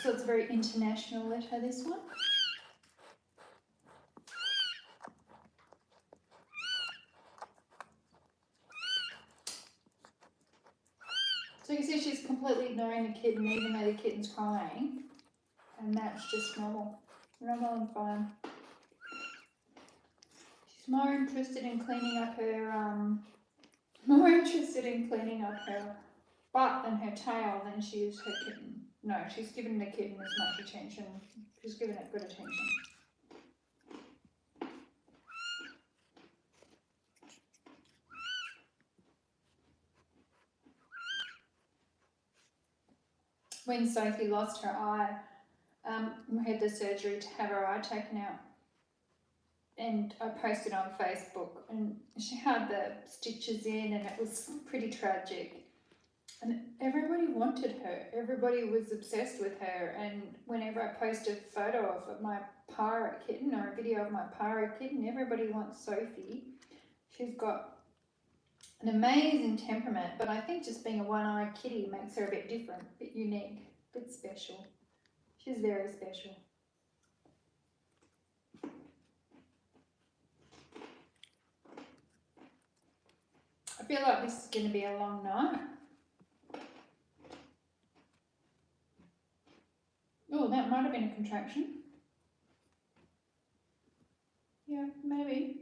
[SPEAKER 1] So it's a very international letter, this one. So you can see she's completely ignoring the kitten, even though the kitten's crying. And that's just normal and fine. She's more interested in cleaning up her butt and her tail than she is her kitten. No, she's given the kitten as much attention. She's given it good attention. When Sophie lost her eye, we had the surgery to have her eye taken out. And I posted on Facebook, and she had the stitches in, and it was pretty tragic. And everybody wanted her. Everybody was obsessed with her. And whenever I post a photo of my pirate kitten or a video of my pirate kitten, everybody wants Sophie. She's got an amazing temperament, but I think just being a one-eyed kitty makes her a bit different, a bit unique, a bit special. She's very special. I feel like this is going to be a long night. Oh, that might have been a contraction. Yeah, maybe.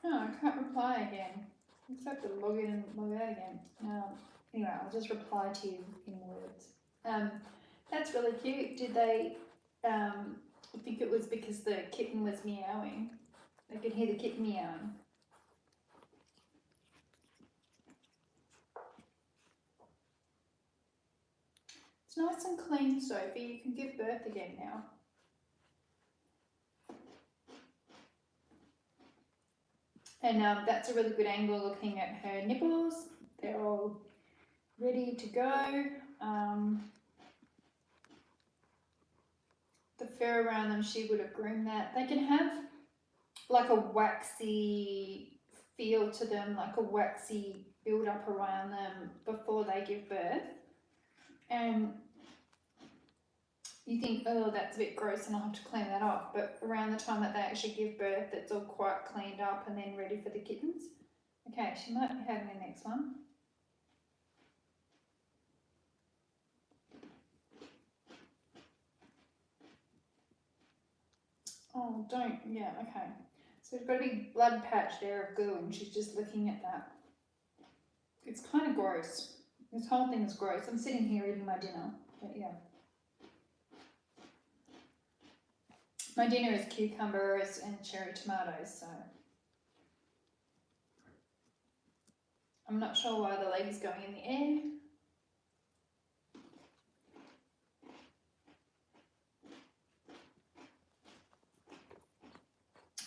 [SPEAKER 1] Oh, I can't reply again. I just have to log in and log out again. Anyway, I'll just reply to you in words. That's really cute. Did they think it was because the kitten was meowing? They could hear the kitten meowing. It's nice and clean, Sophie. You can give birth again now. And that's a really good angle looking at her nipples. They're all ready to go. The fur around them, she would have groomed that. They can have like a waxy feel to them, like a waxy build up around them before they give birth. And you think, oh, that's a bit gross and I'll have to clean that off. But around the time that they actually give birth, it's all quite cleaned up and then ready for the kittens. Okay, she might be having the next one. Oh, don't, yeah, okay. So there's got a big blood patch there of goo and she's just looking at that. It's kind of gross. This whole thing is gross. I'm sitting here eating my dinner, but yeah. My dinner is cucumbers and cherry tomatoes, so I'm not sure why the leg is going in the air.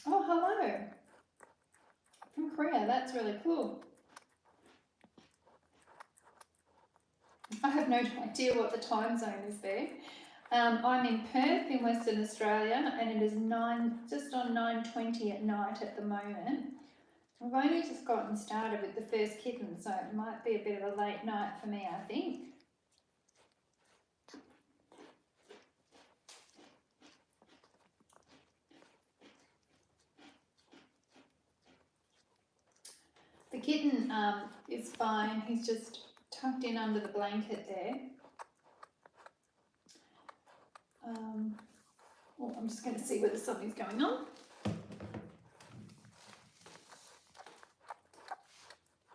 [SPEAKER 1] Oh, hello. From Korea, that's really cool. I have no idea what the time zone is there. I'm in Perth in Western Australia and it is just on 9:20 at night at the moment. We've only just gotten started with the first kitten, so it might be a bit of a late night for me, I think. The kitten is fine. He's just tucked in under the blanket there. Well, I'm just going to see whether something's going on.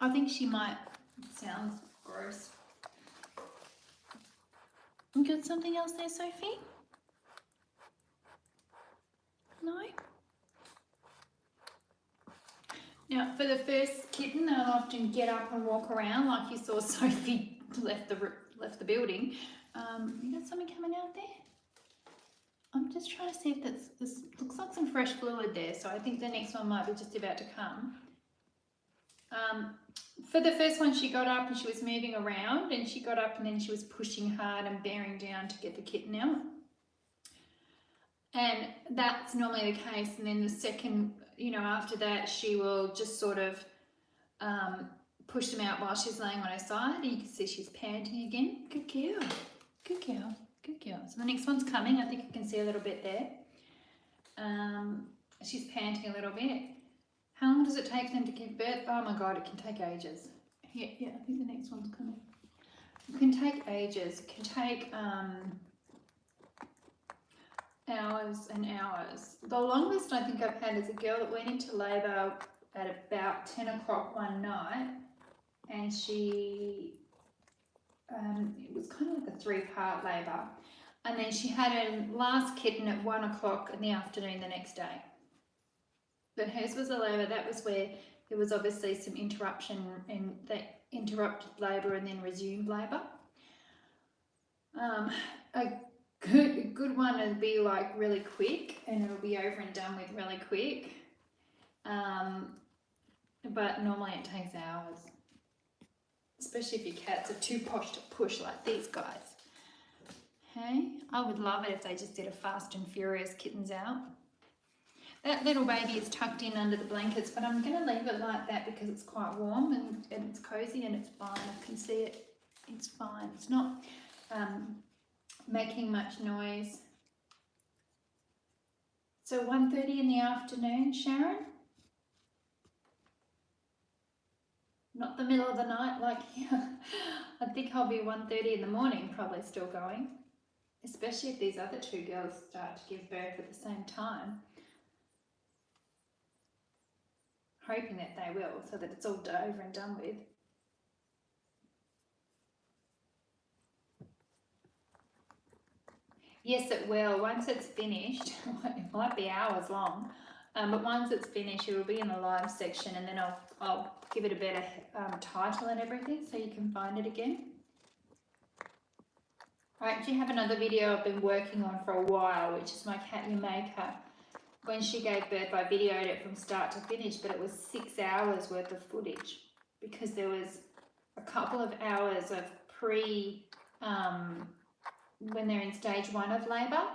[SPEAKER 1] I think she might. It sounds gross. You got something else there, Sophie? No? Now, for the first kitten, they'll often get up and walk around like you saw Sophie left the building. You got something coming out there? I'm just trying to see if this looks like some fresh fluid there, so I think the next one might be just about to come. For the first one, she got up and she was moving around, and she got up and then she was pushing hard and bearing down to get the kitten out. And that's normally the case. And then the second, after that, she will just sort of push them out while she's laying on her side. And you can see she's panting again. Good girl. Good girl. Good girl. So the next one's coming. I think you can see a little bit there. She's panting a little bit. How long does it take them to give birth? Oh my God, it can take ages. Yeah, I think the next one's coming. It can take ages. It can take hours and hours. The longest I think I've had is a girl that went into labour at about 10 o'clock one night, and she, it was kind of like a 3-part labour, and then she had her last kitten at 1 o'clock in the afternoon the next day. But hers was a labour, that was where there was obviously some interruption, and they interrupted labour and then resumed labour. A good one would be like really quick, and it'll be over and done with really quick. But normally it takes hours, especially if your cats are too posh to push like these guys. Hey, I would love it if they just did a fast and furious kittens out. That little baby is tucked in under the blankets, but I'm going to leave it like that because it's quite warm and it's cozy and it's fine. I can see it. It's fine. It's not making much noise. So 1:30 in the afternoon, Sharon? Not the middle of the night like here. I think I'll be 1:30 in the morning probably still going, especially if these other two girls start to give birth at the same time. Hoping that they will, so that it's all over and done with. Yes, it will. Once it's finished, it might be hours long, but once it's finished, it will be in the live section, and then I'll give it a better title and everything, so you can find it again. I actually have another video I've been working on for a while, which is my cat Jamaica. When she gave birth, I videoed it from start to finish, but it was 6 hours worth of footage because there was a couple of hours of when they're in stage 1 of labour,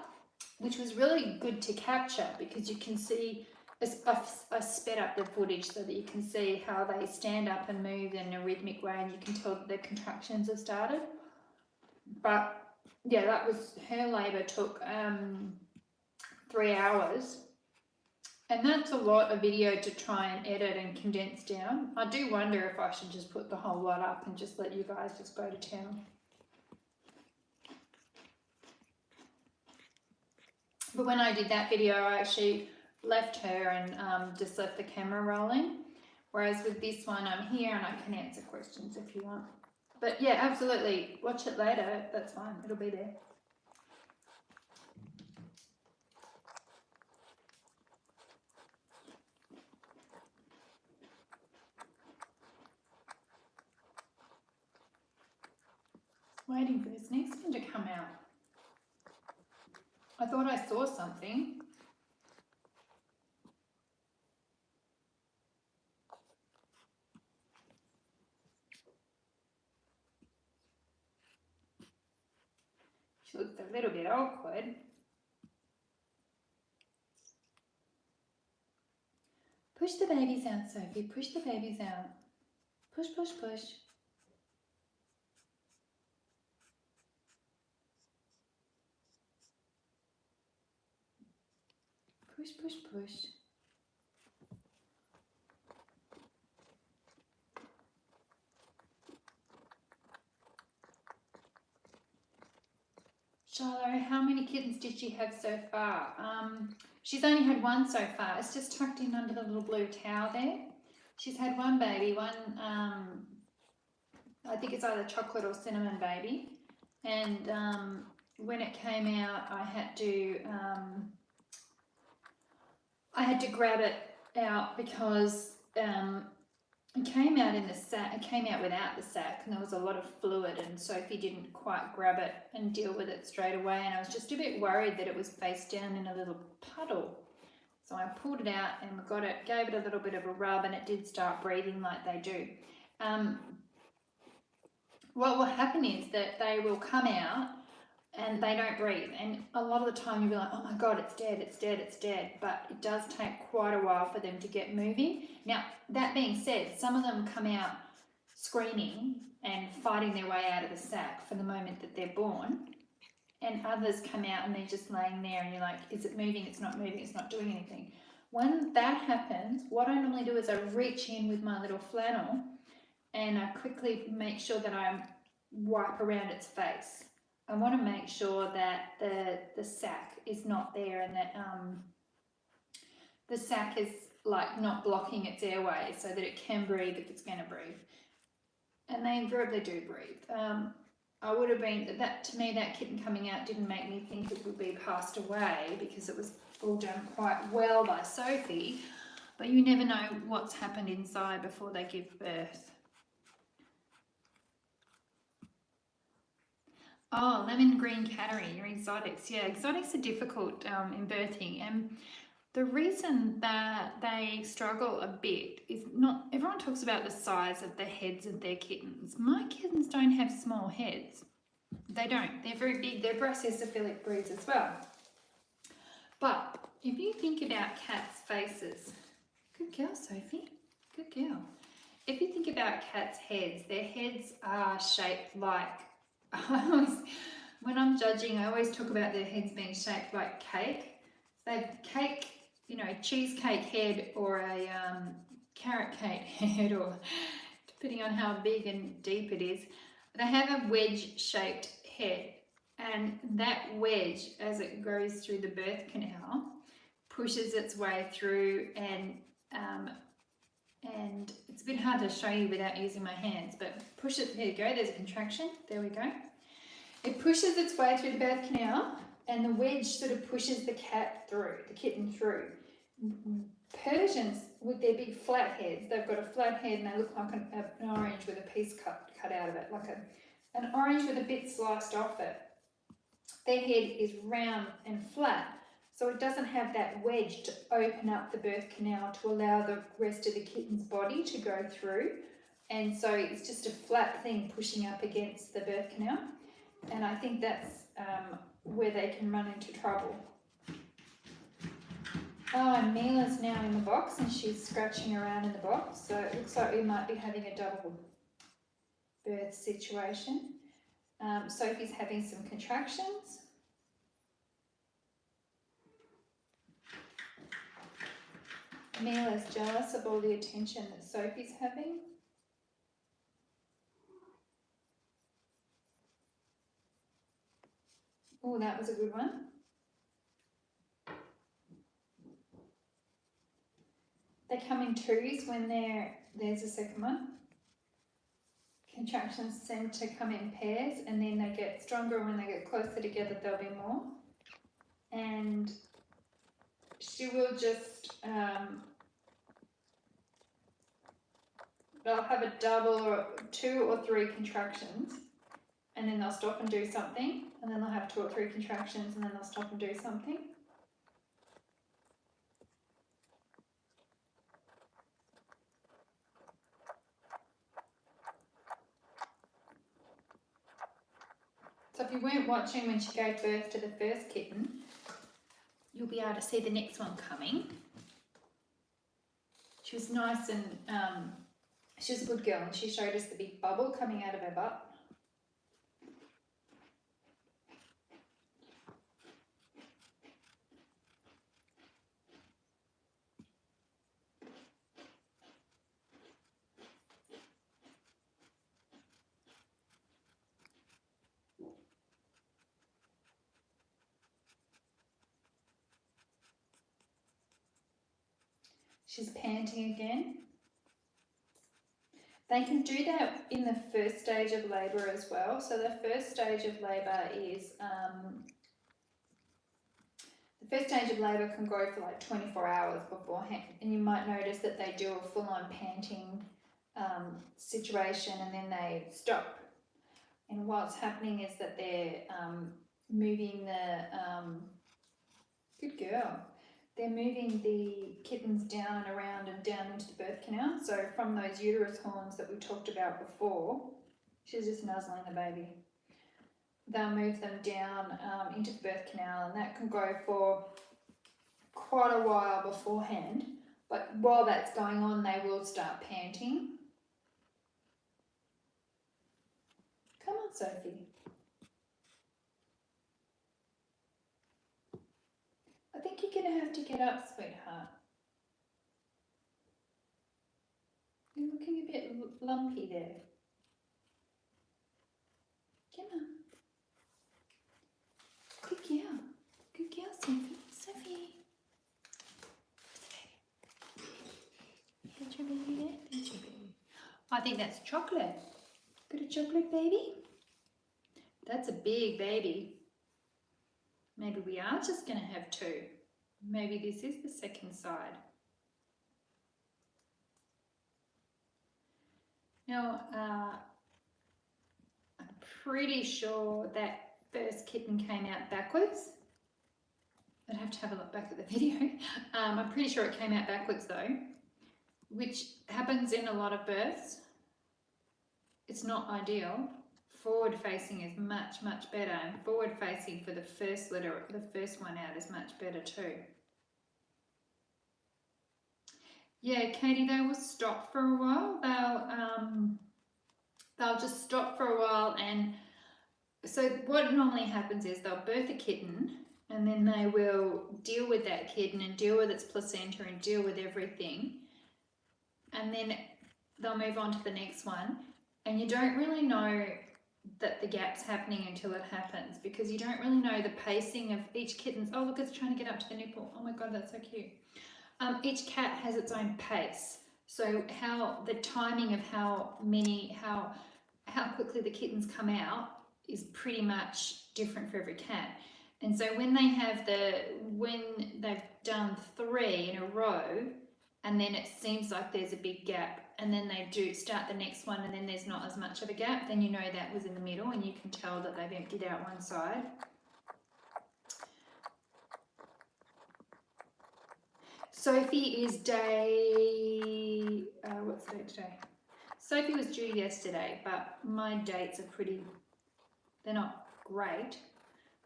[SPEAKER 1] which was really good to capture because you can see, I sped up the footage so that you can see how they stand up and move in a rhythmic way, and you can tell that the contractions have started. But yeah, that was, her labour took 3 hours. And that's a lot of video to try and edit and condense down. I do wonder if I should just put the whole lot up and just let you guys just go to town. But when I did that video, I actually left her and just left the camera rolling. Whereas with this one, I'm here and I can answer questions if you want. But yeah, absolutely. Watch it later. That's fine. It'll be there. Waiting for this next one to come out. I thought I saw something. She looks a little bit awkward. Push the babies out, Sophie. Push the babies out. Push, push, push. Push, push, push. Charlotte, how many kittens did she have so far? She's only had one so far. It's just tucked in under the little blue towel there. She's had one baby, I think it's either chocolate or cinnamon baby. And when it came out, I had to grab it out because it came out in the sack. It came out without the sack, and there was a lot of fluid, and Sophie didn't quite grab it and deal with it straight away, and I was just a bit worried that it was face down in a little puddle. So I pulled it out and got it, gave it a little bit of a rub, and it did start breathing like they do. What will happen is that they will come out and they don't breathe, and a lot of the time you'll be like, oh my god, it's dead, it's dead, it's dead, but it does take quite a while for them to get moving. Now, that being said, some of them come out screaming and fighting their way out of the sack for the moment that they're born, and others come out and they're just laying there and you're like, is it moving? It's not moving, it's not doing anything. When that happens, what I normally do is I reach in with my little flannel and I quickly make sure that I wipe around its face. I want to make sure that the sac is not there and that the sac is like not blocking its airway so that it can breathe if it's going to breathe. And they invariably do breathe. I would have been, that to me, that kitten coming out didn't make me think it would be passed away because it was all done quite well by Sophie, but you never know what's happened inside before they give birth. Oh, lemon green cattery, your exotics. Yeah, exotics are difficult in birthing, and the reason that they struggle a bit is not, everyone talks about the size of the heads of their kittens. My kittens don't have small heads. They don't. They're very big. They're brachycephalic breeds as well. But if you think about cats' faces, good girl, Sophie, good girl. If you think about cats' heads, their heads are shaped like, when I'm judging, I always talk about their heads being shaped like cake. So they have cake, you know, cheesecake head or a carrot cake head, or depending on how big and deep it is. They have a wedge-shaped head, and that wedge, as it goes through the birth canal, pushes its way through, and it's a bit hard to show you without using my hands, but push it, there you go, there's a contraction, there we go. It pushes its way through the birth canal, and the wedge sort of pushes the kitten through. Persians, with their big flat heads, they've got a flat head and they look like an orange with a piece cut out of it, like an orange with a bit sliced off it. Their head is round and flat, so it doesn't have that wedge to open up the birth canal to allow the rest of the kitten's body to go through. And so it's just a flat thing pushing up against the birth canal. And I think that's where they can run into trouble. Oh, and Mila's now in the box and she's scratching around in the box. So it looks like we might be having a double birth situation. Sophie's having some contractions. Mila's jealous of all the attention that Sophie's having. Oh, that was a good one. They come in twos when there's a second one. Contractions seem to come in pairs, and then they get stronger when they get closer together, there'll be more. And she will just, they'll have a double or 2 or 3 contractions, and then they'll stop and do something, and then they'll have 2 or 3 contractions, and then they'll stop and do something. So if you weren't watching when she gave birth to the first kitten, you'll be able to see the next one coming. She was nice and she was a good girl, and she showed us the big bubble coming out of her butt. She's panting again. They can do that in the first stage of labour as well. So the first stage of labour is, the first stage of labour can go for like 24 hours beforehand, and you might notice that they do a full-on panting situation and then they stop. And what's happening is that they're moving the, good girl, they're moving the kittens down and around and down into the birth canal. So from those uterus horns that we talked about before, she's just nuzzling the baby. They'll move them down into the birth canal, and that can go for quite a while beforehand. But while that's going on, they will start panting. Come on, Sophie. I think you're going to have to get up, sweetheart. You're looking a bit lumpy there. Come on. Good girl. Good girl, Sophie. Sophie. There's your baby there. There's your baby. I think that's chocolate. Got a chocolate baby? That's a big baby. Maybe we are just going to have two. Maybe this is the second side. Now, I'm pretty sure that first kitten came out backwards. I'd have to have a look back at the video. I'm pretty sure it came out backwards though, which happens in a lot of births. It's not ideal. Forward facing is much, much better, and forward facing for the first litter, the first one out, is much better too. Yeah, Katie, they will stop for a while. They'll just stop for a while, and so what normally happens is they'll birth a kitten, and then they will deal with that kitten and deal with its placenta and deal with everything, and then they'll move on to the next one, and you don't really know that the gap's happening until it happens, because you don't really know the pacing of each kitten's. Oh look, it's trying to get up to the nipple. Oh my god, that's so cute. Each cat has its own pace, so how the timing of how quickly the kittens come out is pretty much different for every cat. And so when they've done 3 in a row, and then it seems like there's a big gap, and then they do start the next one, and then there's not as much of a gap, then you know that was in the middle, and you can tell that they've emptied out one side. Sophie is day, what's the date today? Sophie was due yesterday, but my dates are they're not great.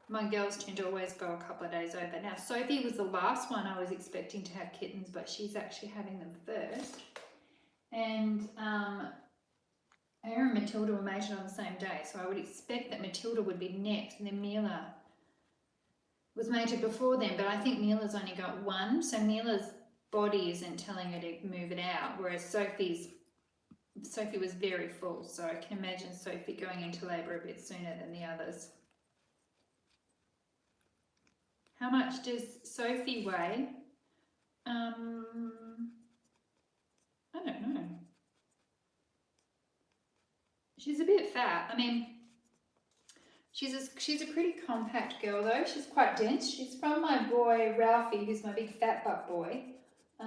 [SPEAKER 1] My girls tend to always go a couple of days over. Now, Sophie was the last one I was expecting to have kittens, but she's actually having them first. And Aaron and Matilda were mated on the same day, so I would expect that Matilda would be next, and then Mila was mated before then, but I think Mila's only got one, so Mila's body isn't telling her to move it out, whereas Sophie was very full, so I can imagine Sophie going into labour a bit sooner than the others. How much does Sophie weigh? I don't know. She's a bit fat. I mean, she's a pretty compact girl though. She's quite dense. She's from my boy Ralphie, who's my big fat butt boy. I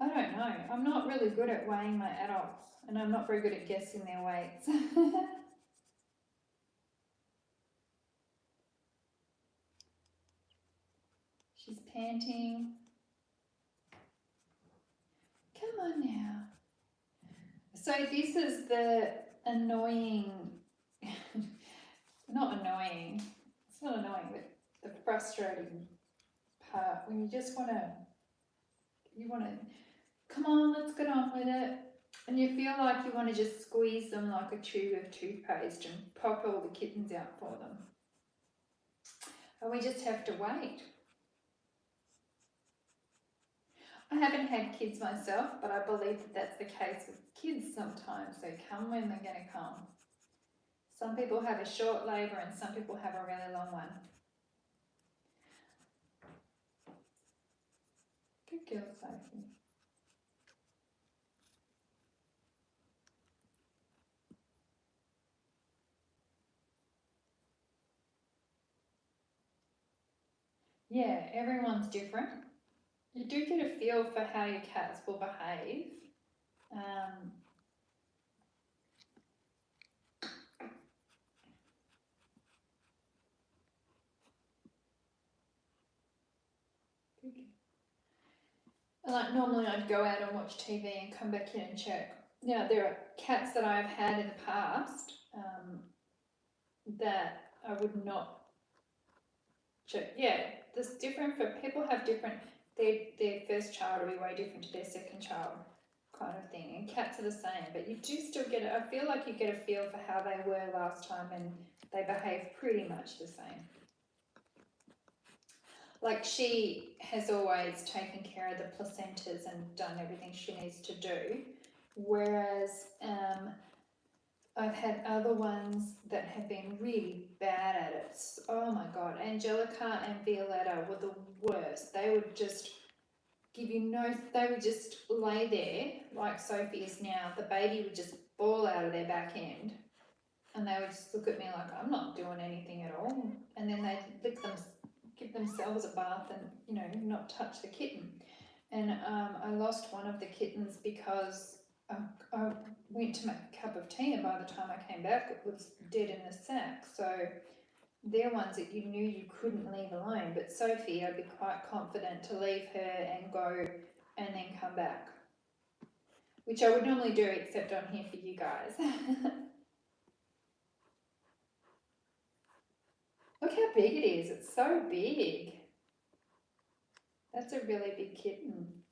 [SPEAKER 1] don't know. I'm not really good at weighing my adults, and I'm not very good at guessing their weights. She's panting. Come on now. So this is the annoying, not annoying, it's not annoying, but the frustrating part when you just want to, come on, let's get on with it. And you feel like you want to just squeeze them like a tube of toothpaste and pop all the kittens out for them. And we just have to wait. I haven't had kids myself, but I believe that that's the case with kids sometimes. They come when they're going to come. Some people have a short labour and some people have a really long one. Good girl, Sophie. yeah, everyone's different. You do get a feel for how your cats will behave. Like normally I'd go out and watch TV and come back in and check. Now there are cats that I've had in the past that I would not check. Yeah, there's different for people have different. Their first child will be way different to their second child, kind of thing. And cats are the same, but you do still get. I feel like you get a feel for how they were last time, and they behave pretty much the same. Like she has always taken care of the placentas and done everything she needs to do, whereas I've had other ones that have been really bad at it. Oh my God, Angelica and Violetta were the worst. They would just give you they would just lay there like Sophie is now. The baby would just fall out of their back end and they would just look at me like, I'm not doing anything at all. And then they'd give themselves a bath and, you know, not touch the kitten. And I lost one of the kittens because I went to make a cup of tea and by the time I came back it was dead in the sack. So they're ones that you knew you couldn't leave alone. But Sophie, I'd be quite confident to leave her and go and then come back, which I would normally do except I'm here for you guys. Look how big it is. It's so big. That's a really big kitten.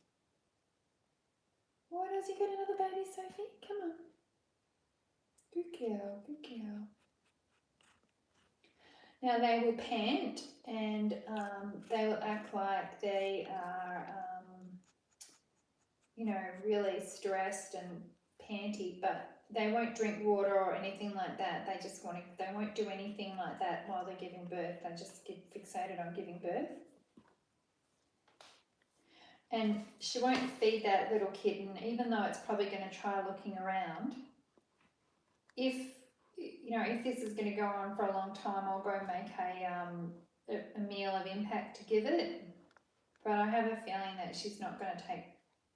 [SPEAKER 1] Why does he get another baby, Sophie? Come on. Good girl, good girl. Now they will pant and they will act like they are, you know, really stressed and panty, but they won't drink water or anything like that. They just they won't do anything like that while they're giving birth. They just get fixated on giving birth. And she won't feed that little kitten, even though it's probably going to try looking around. If, you know, if this is going to go on for a long time, I'll go make a meal of impact to give it. But I have a feeling that she's not going to take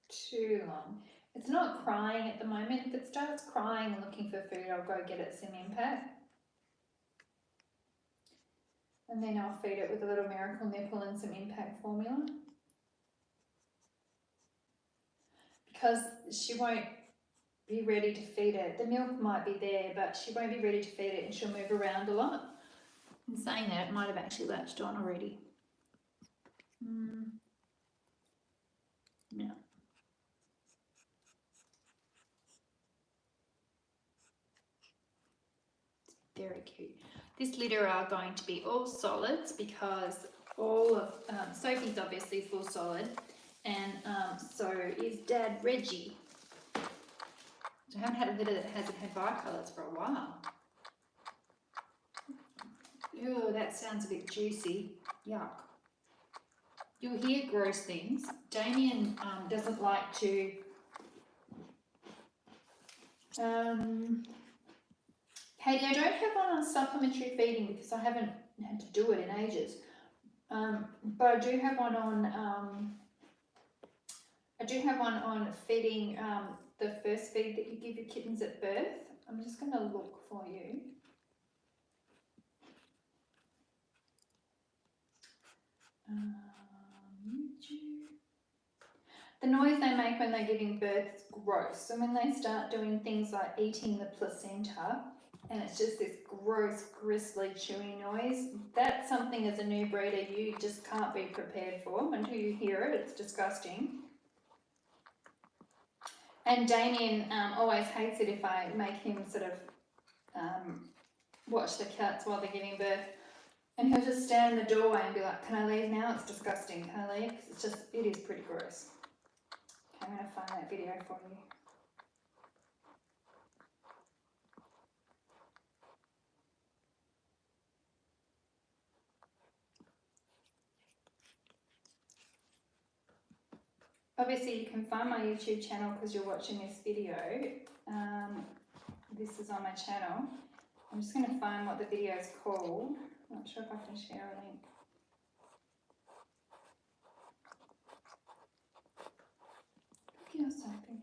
[SPEAKER 1] too long. It's not crying at the moment. If it starts crying and looking for food, I'll go get it some impact. And then I'll feed it with a little miracle nipple and some impact formula. Because she won't be ready to feed it. The milk might be there, but she won't be ready to feed it and she'll move around a lot. In saying that, it might have actually latched on already. Yeah. Very cute. This litter are going to be all solids because all of Sophie's obviously full solid, and so is Dad Reggie. So I haven't had a litter that hasn't had bicolours for a while. Ew, that sounds a bit juicy. Yuck. You'll hear gross things. Damien doesn't like to Katie, I don't have one on supplementary feeding because I haven't had to do it in ages. But I do have one on feeding the first feed that you give your kittens at birth. I'm just going to look for you. The noise they make when they're giving birth is gross. So when they start doing things like eating the placenta, and it's just this gross, gristly, chewy noise, that's something as a new breeder you just can't be prepared for. Until you hear it, it's disgusting. And Damien always hates it if I make him sort of watch the cats while they're giving birth. And he'll just stand in the doorway and be like, can I leave now? It's disgusting. Can I leave? Because it is pretty gross. Okay, I'm going to find that video for you. Obviously, you can find my YouTube channel because you're watching this video. This is on my channel. I'm just going to find what the video is called. Not sure if I can share a link. girl, Sophie.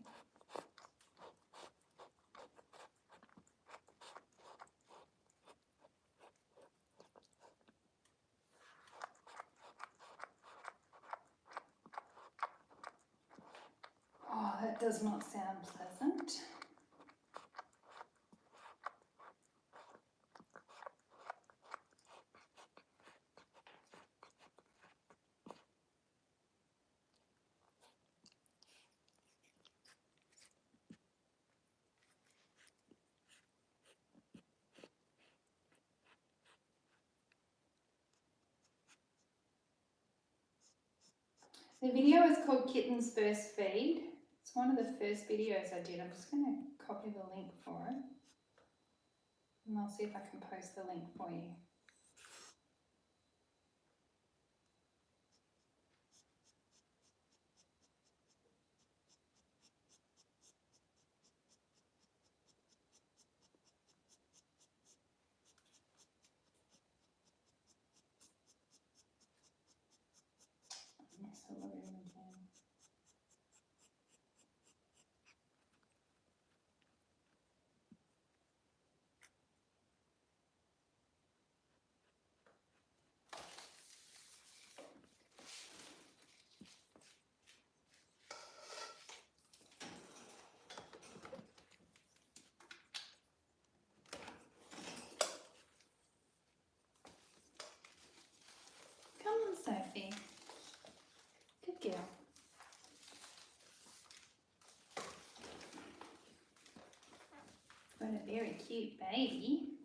[SPEAKER 1] Oh, that does not sound pleasant. The video is called Kitten's First Feed. It's one of the first videos I did. I'm just going to copy the link for it. And I'll see if I can post the link for you. Yes, I'll look at it again. Come on, Sophie. Good girl. Got a very cute baby.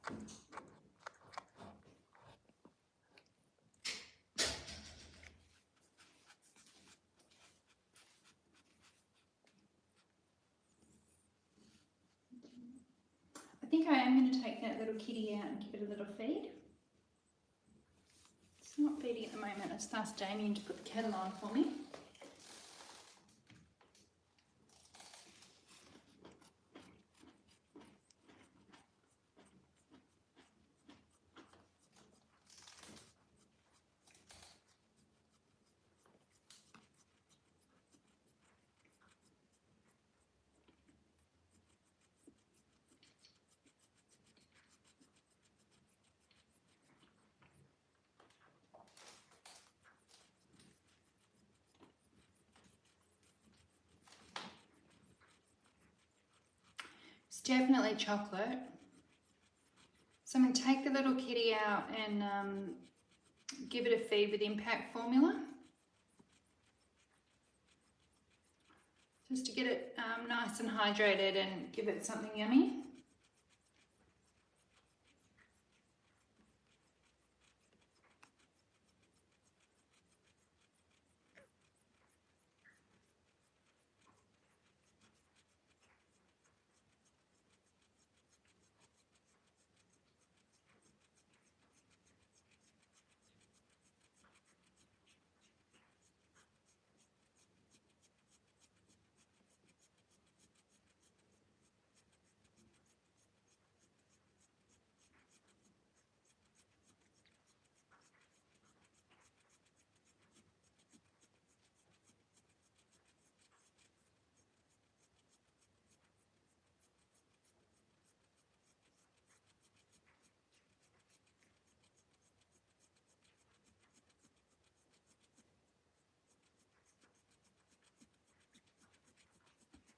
[SPEAKER 1] I think I am going to take that little kitty out and give it a little feed. It's not feeding at the moment. I've asked Damien to put the kettle on for me. It's definitely chocolate. So I'm going to take the little kitty out and give it a feed with impact formula. Just to get it nice and hydrated and give it something yummy.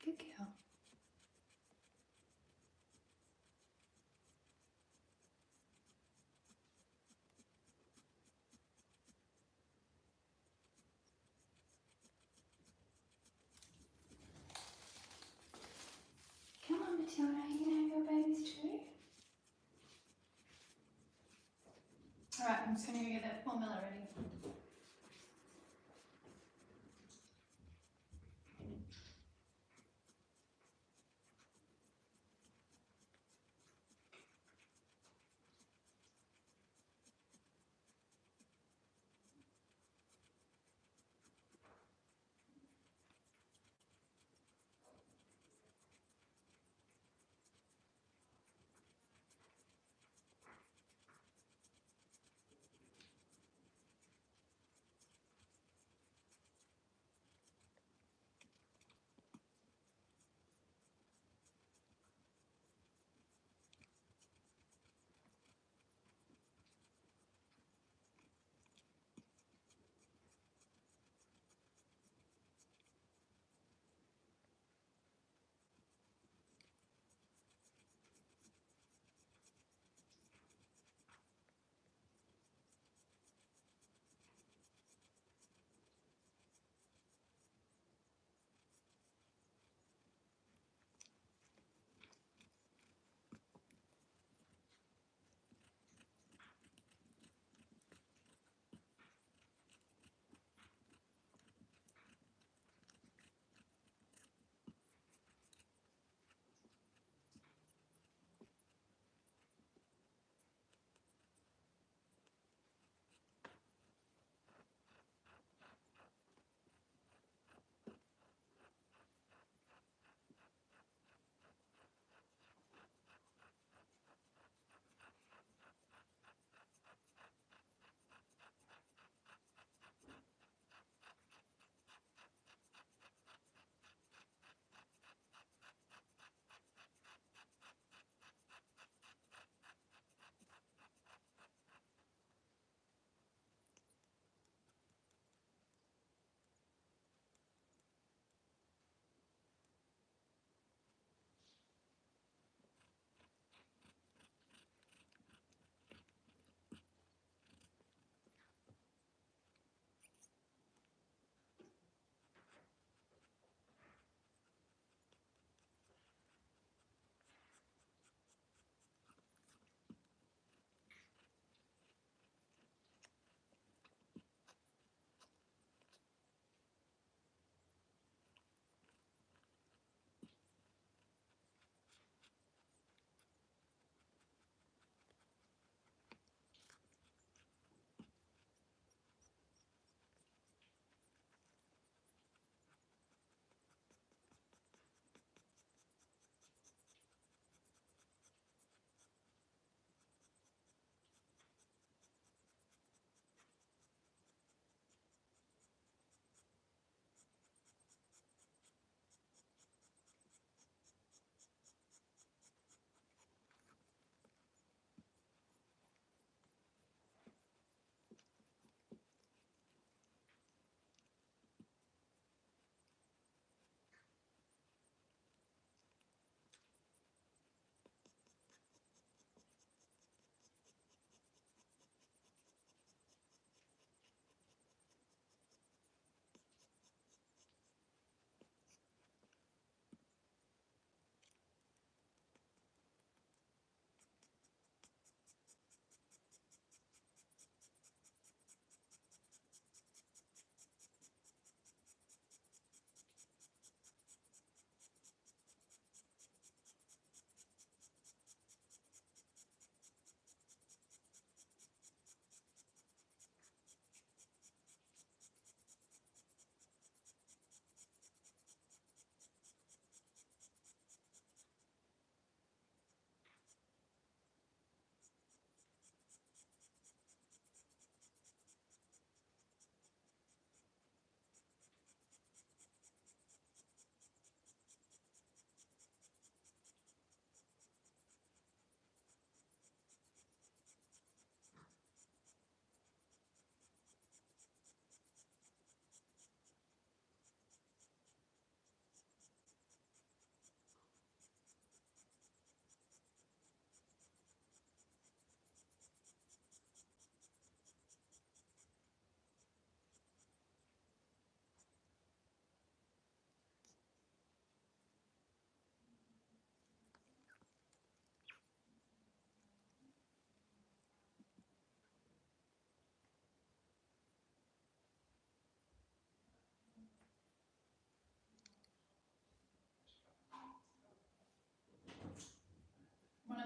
[SPEAKER 1] Good girl. Come on, Matilda, you can have your babies too. Alright, I'm just going to go get that formula ready.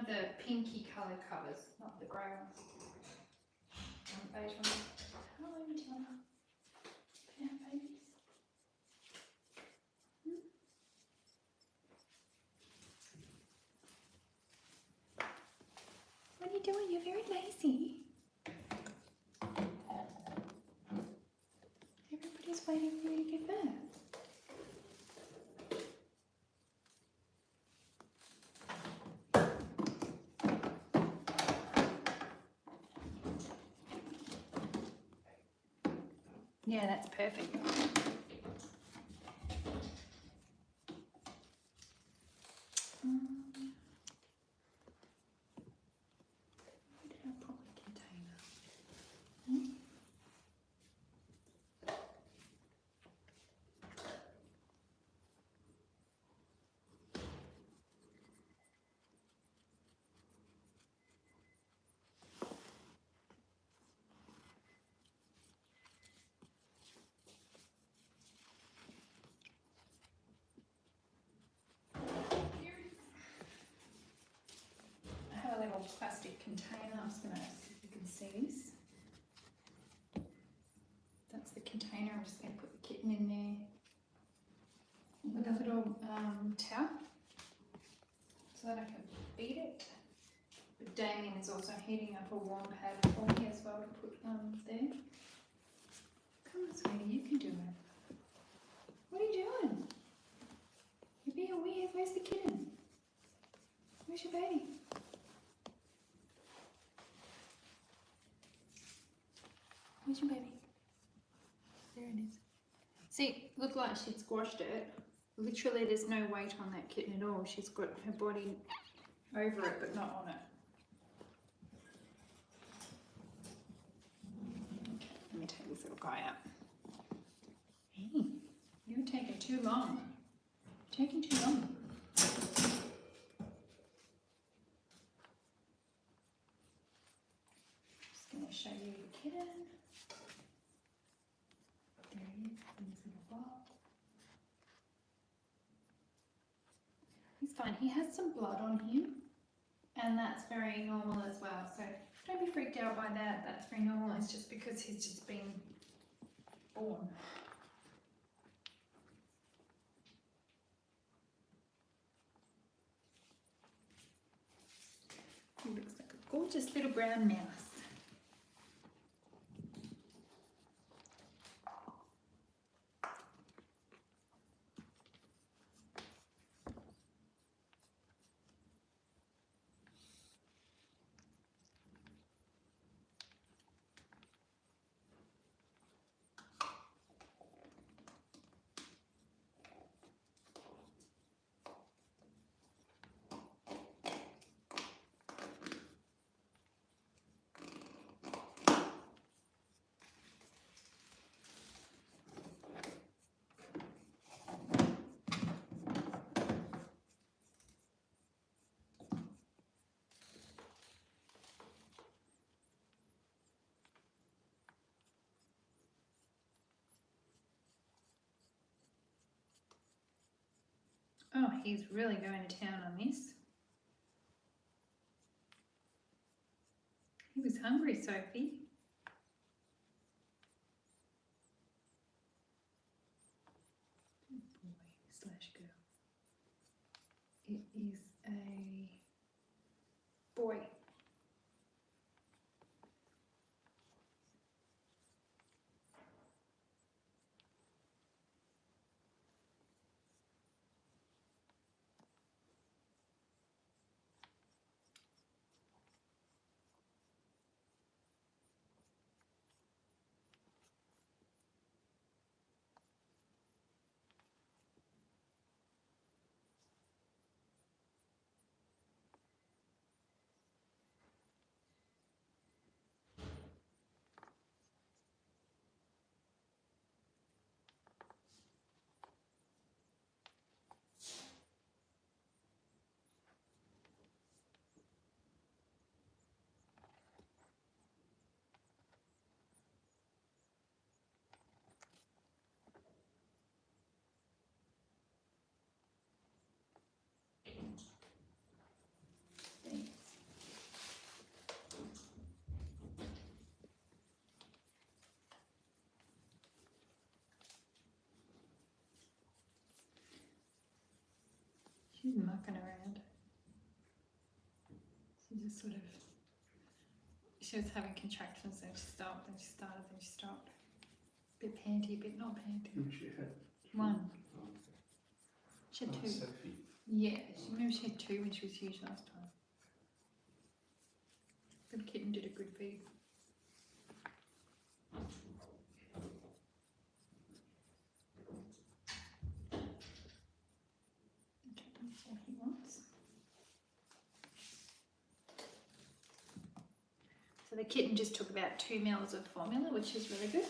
[SPEAKER 1] of the pinky coloured covers, not the grey ones. Beige ones. Hello, Matilda. Can I have babies? What are you doing? You're very lazy. Everybody's waiting for you to give birth. Yeah, that's perfect. Where did I put my container? I have a little plastic container. I'm just going to see if you can see this. That's the container. I'm just going to put the kitten in there with a little towel so that I can feed it. But Damien is also heating up a warm pad for me as well to put there. Come on, sweetie, you can do it. What are you doing? You're being weird. Where's the kitten? Where's your baby? Where's your baby? There it is. See, look like she'd squashed it. Literally, there's no weight on that kitten at all. She's got her body over it, but not on it. Okay, let me take this little guy out. Hey, you're taking too long. Taking too long. Just going to show you the kitten. There he is in his little box. He's fine. He has some blood on him, and that's very normal as well. So don't be freaked out by that. That's very normal. It's just because he's just been born. He looks like a gorgeous little brown mouse. Oh, he's really going to town on this. He was hungry, Sophie. Boy slash girl. It is a boy. She's mucking around. She just sort of, she was having contractions, then she stopped, then she started, then she stopped. Bit panty, bit not panty.
[SPEAKER 2] She had
[SPEAKER 1] One.
[SPEAKER 2] oh,
[SPEAKER 1] She had two.
[SPEAKER 2] Sophie.
[SPEAKER 1] Yeah, remember she had two when she was huge last time. Good kitten did a good feed. Okay, that's all he wants. So the kitten just took about 2 mils of formula, which is really good.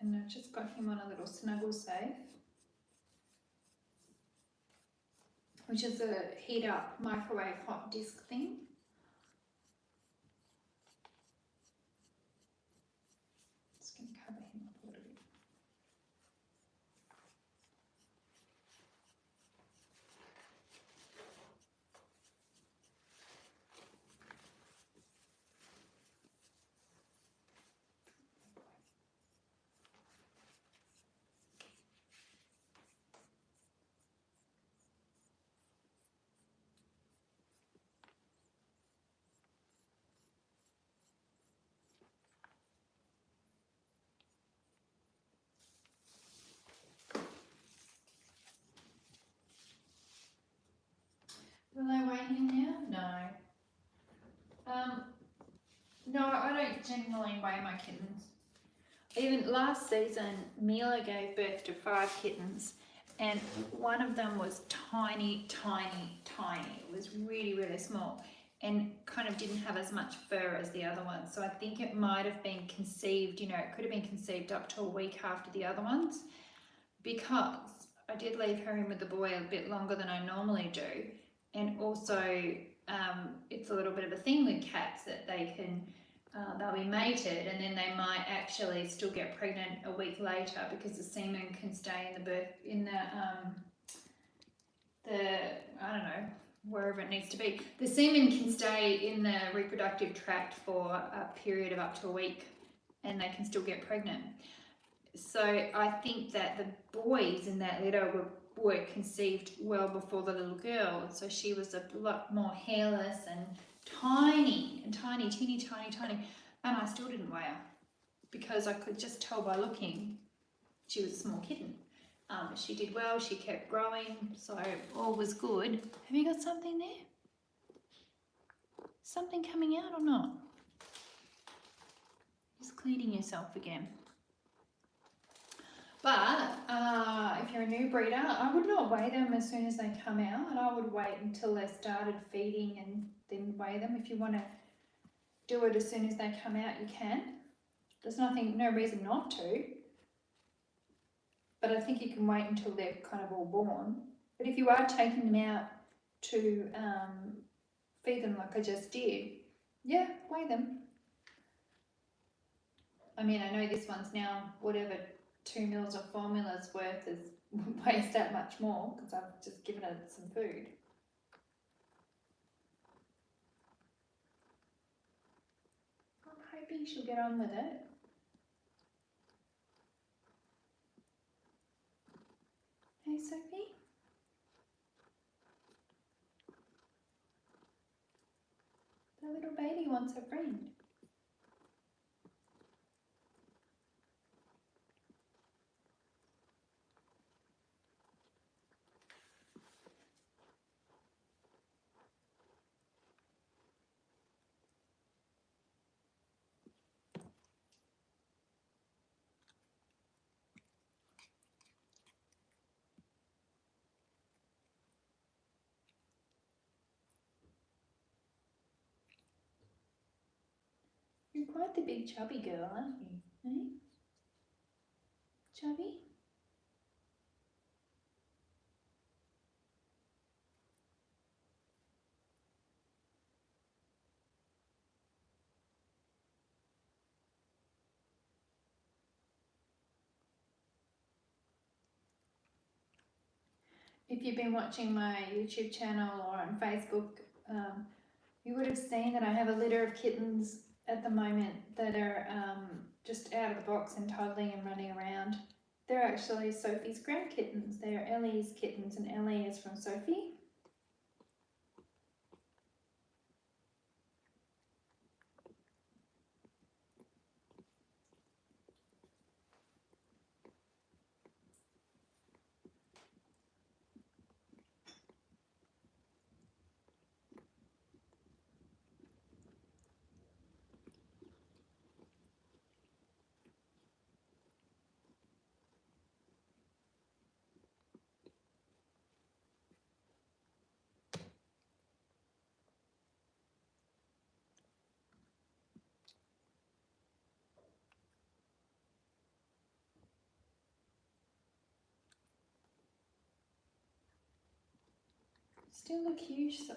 [SPEAKER 1] And I've just got him on a little snuggle safe, which is a heat up microwave hot disc thing. Just going to cover him up a little bit. Will I weigh him now? No. No, I don't generally weigh my kittens. Even last season, Mila gave birth to 5 kittens, and one of them was tiny, tiny, tiny. It was really, really small, and kind of didn't have as much fur as the other ones. So I think it might have been conceived, you know, it could have been conceived up to a week after the other ones, because I did leave her in with the boy a bit longer than I normally do. And also, it's a little bit of a thing with cats that they can, they'll be mated and then they might actually still get pregnant a week later because the semen can stay in the birth, in I don't know, wherever it needs to be. The semen can stay in the reproductive tract for a period of up to a week and they can still get pregnant. So I think that the boys in that litter were conceived well before the little girl, so she was a lot more hairless and tiny, teeny tiny, and I still didn't weigh her because I could just tell by looking she was a small kitten. She did well, she kept growing, so all was good. Have you got something there? Something coming out or not? Just cleaning yourself again. But if you're a new breeder, I would not weigh them as soon as they come out, and I would wait until they started feeding and then weigh them. If you want to do it as soon as they come out, you can. There's no reason not to. But I think you can wait until they're kind of all born. But if you are taking them out to feed them like I just did, yeah, weigh them. I mean, I know this one's now whatever 2 mils of formula's worth is weighs that much more because I've just given it some food. I'm hoping she'll get on with it. Hey, Sophie? The little baby wants a friend. You're quite the big chubby girl, aren't you? Eh? Chubby? If you've been watching my YouTube channel or on Facebook, you would have seen that I have a litter of kittens at the moment that are just out of the box and toddling and running around. They're actually Sophie's grand kittens. They're Ellie's kittens, and Ellie is from Sophie. Still look huge, Soph.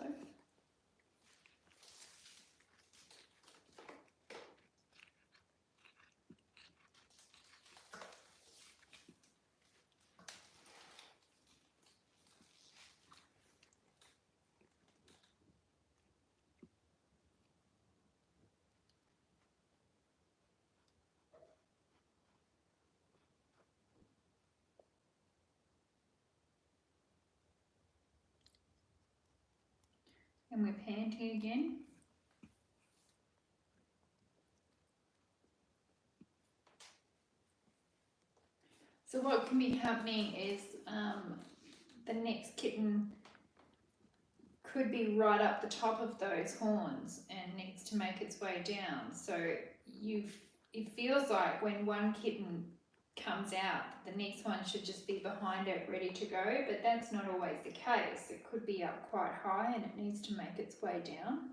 [SPEAKER 1] And we're panting again. So what can be happening is the next kitten could be right up the top of those horns and needs to make its way down. So it feels like when one kitten comes out, the next one should just be behind it, ready to go, but that's not always the case. It could be up quite high and it needs to make its way down.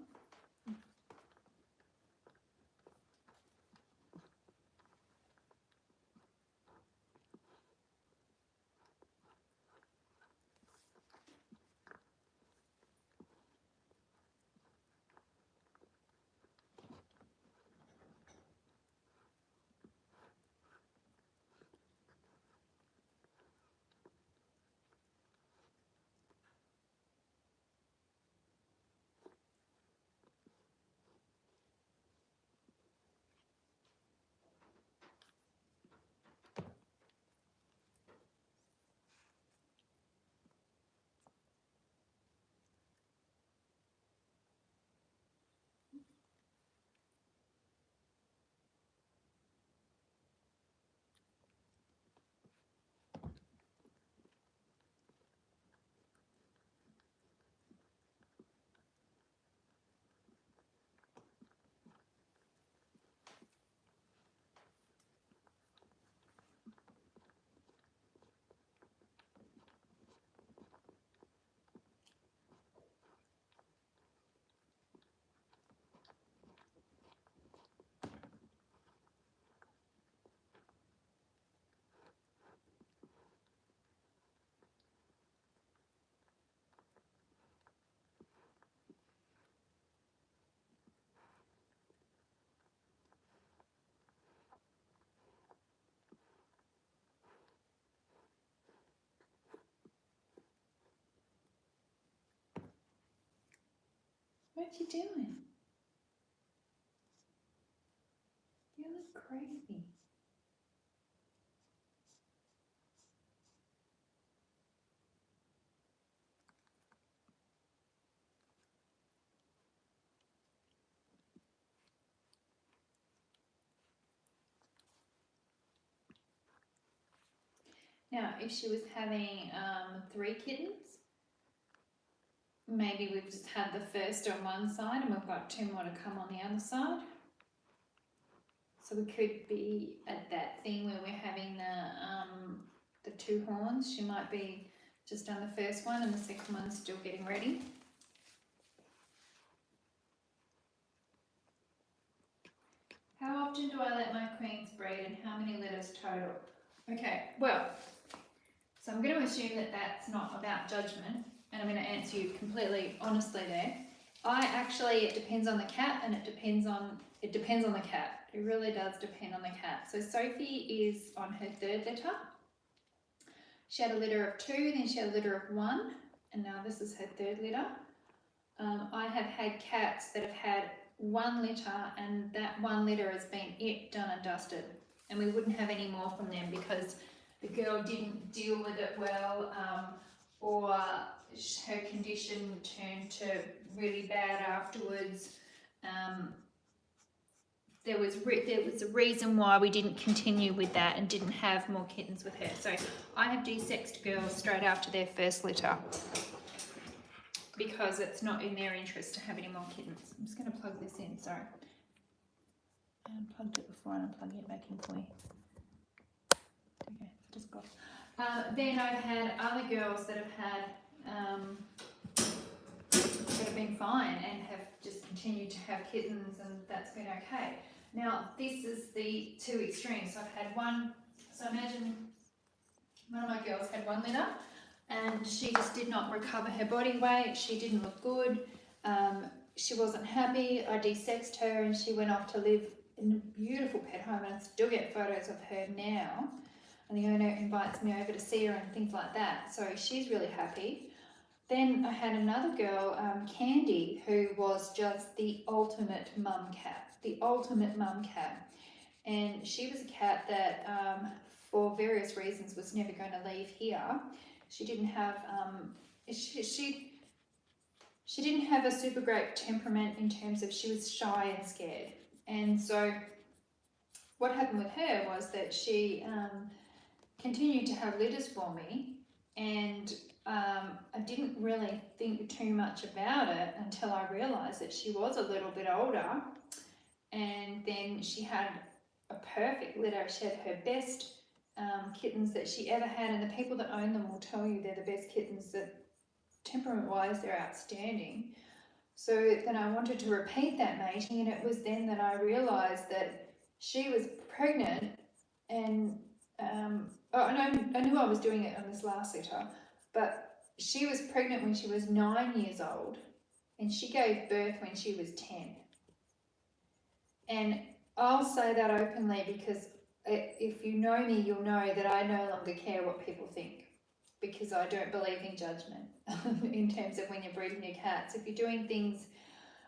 [SPEAKER 1] What you doing? You look crazy. Now, if she was having 3 kittens, maybe we've just had the first on one side and we've got 2 more to come on the other side. So we could be at that thing where we're having the 2 horns. She might be just done the first one and the second one's still getting ready. How often do I let my queens breed and how many litters total? Okay, well, so I'm going to assume that that's not about judgment, and I'm going to answer you completely honestly there. It depends on the cat, and it depends on the cat. It really does depend on the cat. So Sophie is on her 3rd litter. She had a litter of 2, then she had a litter of 1, and now this is her 3rd litter. I have had cats that have had 1 litter, and that 1 litter has been it, done and dusted, and we wouldn't have any more from them because the girl didn't deal with it well, or her condition turned to really bad afterwards. There was a reason why we didn't continue with that and didn't have more kittens with her. So I have de-sexed girls straight after their first litter because it's not in their interest to have any more kittens. I'm just going to plug this in, sorry. I unplugged it before and I'm plugging it back in for you. Okay, just got. Then I've had other girls that have been fine and have just continued to have kittens, and that's been okay. Now this is the two extremes. So I've had one, so imagine one of my girls had one litter and she just did not recover her body weight, she didn't look good, she wasn't happy. I de-sexed her and she went off to live in a beautiful pet home, and I still get photos of her now, and the owner invites me over to see her and things like that, so she's really happy. Then I had another girl, Candy, who was just the ultimate mum cat, and she was a cat that for various reasons was never going to leave here. She didn't have she didn't have a super great temperament in terms of she was shy and scared, and so what happened with her was that she continued to have litters for me, and I didn't really think too much about it until I realised that she was a little bit older, and then she had a perfect litter. She had her best kittens that she ever had, and the people that own them will tell you they're the best kittens, that temperament wise they're outstanding. So then I wanted to repeat that mating, and it was then that I realised that she was pregnant, and I knew I was doing it on this last litter, but she was pregnant when she was 9 years old, and she gave birth when she was 10. And I'll say that openly because if you know me, you'll know that I no longer care what people think, because I don't believe in judgment in terms of when you're breeding your cats. If you're doing things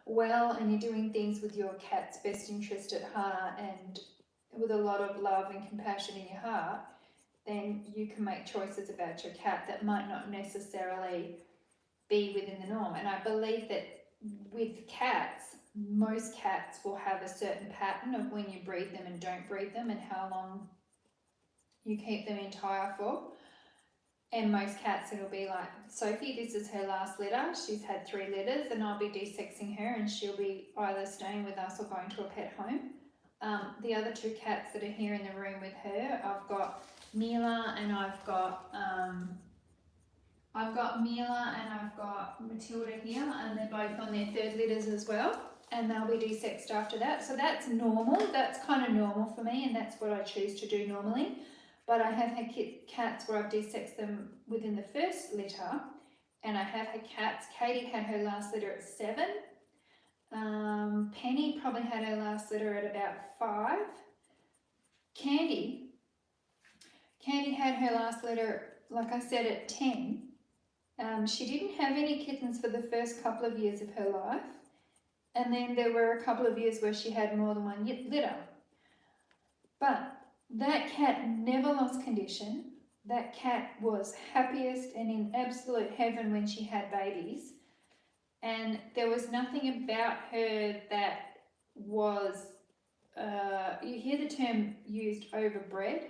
[SPEAKER 1] well and you're doing things with your cat's best interest at heart and with a lot of love and compassion in your heart, then you can make choices about your cat that might not necessarily be within the norm. And I believe that with cats, most cats will have a certain pattern of when you breed them and don't breed them, and how long you keep them entire for. And most cats, it'll be like, Sophie, this is her last litter, she's had 3 litters, and I'll be de-sexing her and she'll be either staying with us or going to a pet home. The other 2 cats that are here in the room with her, I've got Mila and I've got Matilda here, and they're both on their 3rd litters as well, and they'll be de-sexed after that. So that's normal, that's kind of normal for me, and that's what I choose to do normally. But I have had cats where I've de-sexed them within the 1st litter, and I have had cats, Katie had her last litter at 7, Penny probably had her last litter at about 5, Candy had her last litter, like I said, at 10. She didn't have any kittens for the first couple of years of her life, and then there were a couple of years where she had more than 1 litter. But that cat never lost condition. That cat was happiest and in absolute heaven when she had babies, and there was nothing about her that was, you hear the term used, overbred.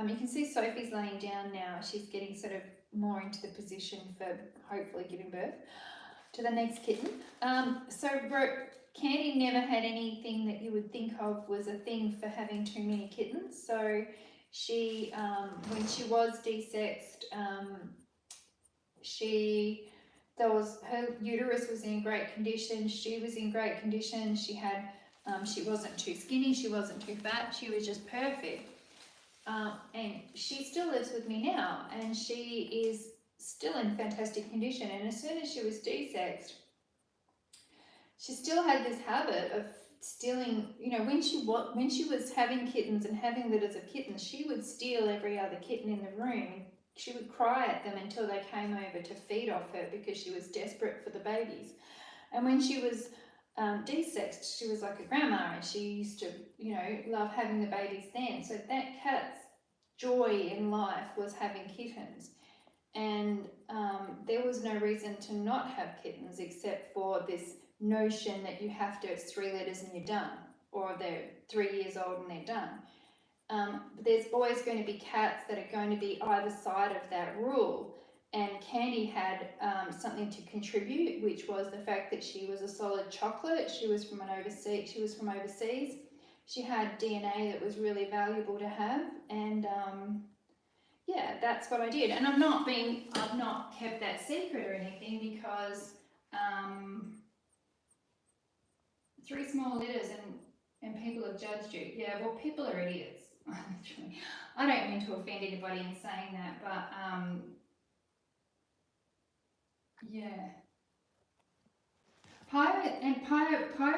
[SPEAKER 1] You can see Sophie's laying down now. She's getting sort of more into the position for hopefully giving birth to the next kitten. So Candy never had anything that you would think of was a thing for having too many kittens. So she, when she was de-sexed, her uterus was in great condition. She was in great condition. She had, she wasn't too skinny. She wasn't too fat. She was just perfect. And she still lives with me now, and she is still in fantastic condition. And as soon as she was de-sexed, she still had this habit of stealing, you know, when she was having kittens and having litters of kittens, she would steal every other kitten in the room. She would cry at them until they came over to feed off her because she was desperate for the babies. And when she was de-sexed, she was like a grandma, and she used to, you know, love having the babies then. So that cat's joy in life was having kittens. And there was no reason to not have kittens except for this notion that you have to, it's 3 litters and you're done, or they're 3 years old and they're done. There's always going to be cats that are going to be either side of that rule. And Candy had something to contribute, which was the fact that she was a solid chocolate. She was from overseas. She had DNA that was really valuable to have, and yeah, that's what I did. And I've not kept that secret or anything, because 3 small litters and people have judged you. Yeah, well, people are idiots. I don't mean to offend anybody in saying that, but yeah. Pyro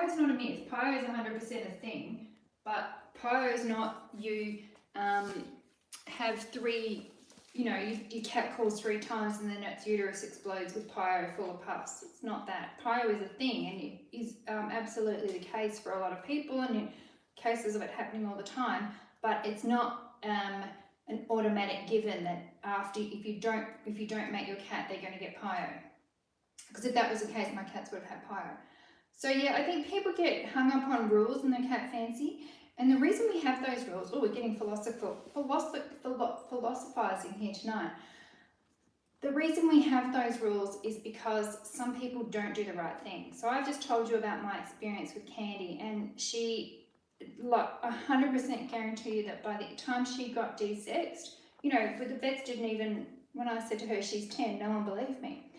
[SPEAKER 1] is not a myth. Pyro is 100% a thing, but pyro is not you have 3, your cat calls 3 times and then its uterus explodes with pyro full of pus. It's not that. Pyro is a thing, and it is absolutely the case for a lot of people, and cases of it happening all the time, but it's not an automatic given that if you don't make your cat, they're going to get pyro. Because if that was the case, my cats would have had pyro. So yeah, I think people get hung up on rules in their cat fancy. And the reason we have those rules, we're getting philosophizing here tonight. The reason we have those rules is because some people don't do the right thing. So I've just told you about my experience with Candy, and she, like, 100% guarantee you that by the time she got de-sexed, the vets didn't even, when I said to her she's 10, no one believed me.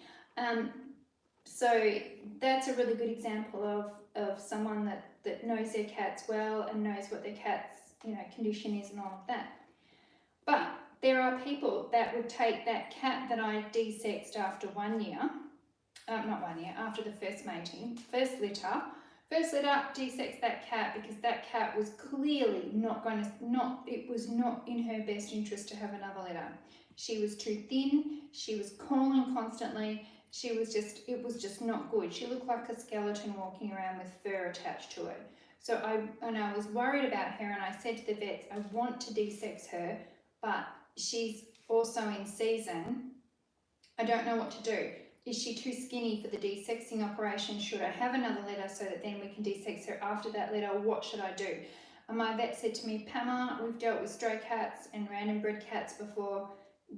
[SPEAKER 1] So that's a really good example of someone that knows their cats well and knows what their cat's condition is and all of that. But there are people that would take that cat that I de-sexed after 1 year, after the first mating, first litter, de-sex that cat because that cat was clearly it was not in her best interest to have another litter. She was too thin, she was calling constantly, it was just not good. She looked like a skeleton walking around with fur attached to her. So I was worried about her, and I said to the vets, I want to de-sex her, but she's also in season. I don't know what to do. Is she too skinny for the de-sexing operation? Should I have another litter so that then we can de-sex her after that litter? What should I do? And my vet said to me, Pamela, we've dealt with stray cats and random bred cats before.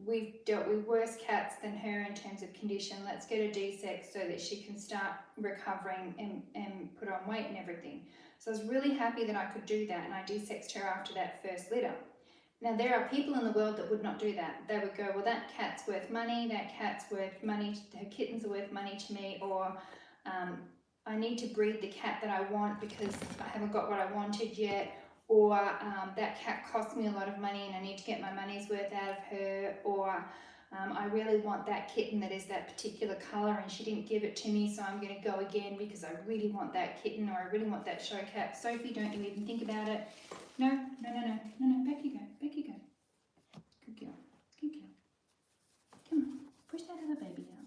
[SPEAKER 1] We've dealt with worse cats than her in terms of condition. Let's get a de-sex so that she can start recovering and put on weight and everything. So I was really happy that I could do that, and I de-sexed her after that first litter. Now, there are people in the world that would not do that. They would go, well, that cat's worth money, that cat's worth money, her kittens are worth money to me, or I need to breed the cat that I want because I haven't got what I wanted yet, or that cat cost me a lot of money and I need to get my money's worth out of her, or I really want that kitten that is that particular colour and she didn't give it to me, so I'm going to go again because I really want that kitten, or I really want that show cat. Sophie, don't you even think about it. No, back you go. Good girl. Come on, push that other baby out.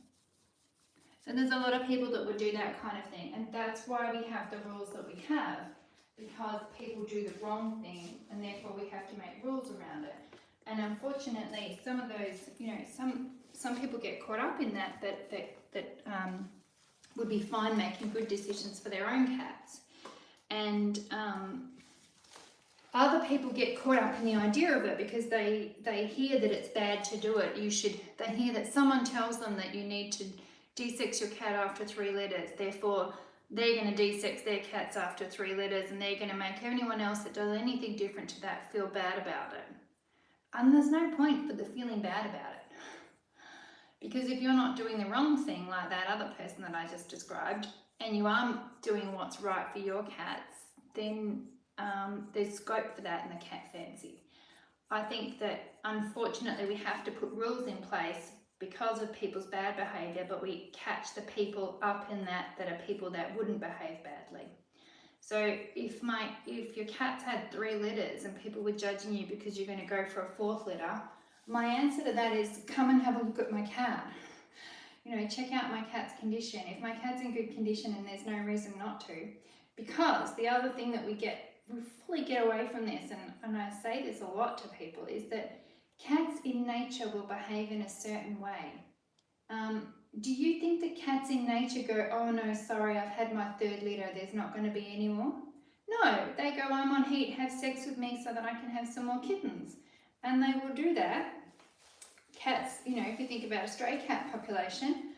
[SPEAKER 1] So there's a lot of people that would do that kind of thing, and that's why we have the rules that we have, because people do the wrong thing, and therefore we have to make rules around it. And unfortunately, some of those, some people get caught up in that would be fine making good decisions for their own cats, and other people get caught up in the idea of it because they hear that it's bad to do it. They hear that someone tells them that you need to de-sex your cat after 3 litters, therefore they're going to de-sex their cats after 3 litters, and they're going to make anyone else that does anything different to that feel bad about it. And there's no point for the feeling bad about it. Because if you're not doing the wrong thing like that other person that I just described, and you are doing what's right for your cats, then there's scope for that in the cat fancy. I think that unfortunately we have to put rules in place because of people's bad behaviour, but we catch the people up in that are people that wouldn't behave badly. So if your cat's had 3 litters and people were judging you because you're going to go for a 4th litter, my answer to that is come and have a look at my cat. Check out my cat's condition. If my cat's in good condition, and there's no reason not to. Because the other thing that we get fully get away from this, and I say this a lot to people, is that cats in nature will behave in a certain way. Do you think that cats in nature go, oh no, sorry, I've had my 3rd litter, there's not going to be any more? No, they go, I'm on heat, have sex with me so that I can have some more kittens. And they will do that. Cats, you know, if you think about a stray cat population,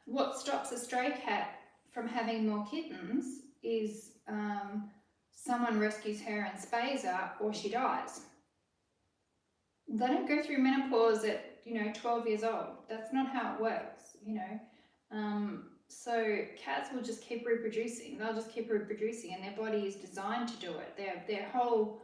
[SPEAKER 1] what stops a stray cat from having more kittens is someone rescues her and spays her, or she dies. They don't go through menopause at, you know, 12 years old. That's not how it works, you know. So cats will just keep reproducing. They'll just keep reproducing, and their body is designed to do it. Their whole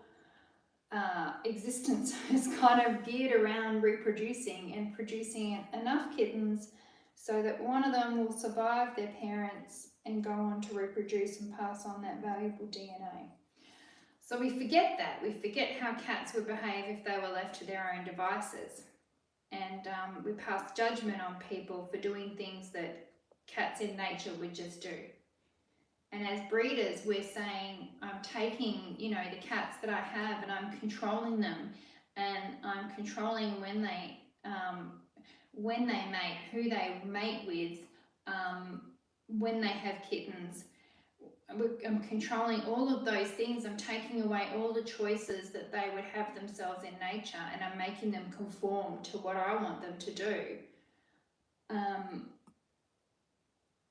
[SPEAKER 1] existence is kind of geared around reproducing and producing enough kittens so that one of them will survive their parents and go on to reproduce and pass on that valuable DNA. So we forget that. We forget how cats would behave if they were left to their own devices. And we pass judgment on people for doing things that cats in nature would just do. And as breeders, we're saying, I'm taking, you know, the cats that I have and I'm controlling them, and I'm controlling when they mate, who they mate with, when they have kittens. I'm controlling all of those things. I'm taking away all the choices that they would have themselves in nature, and I'm making them conform to what I want them to do.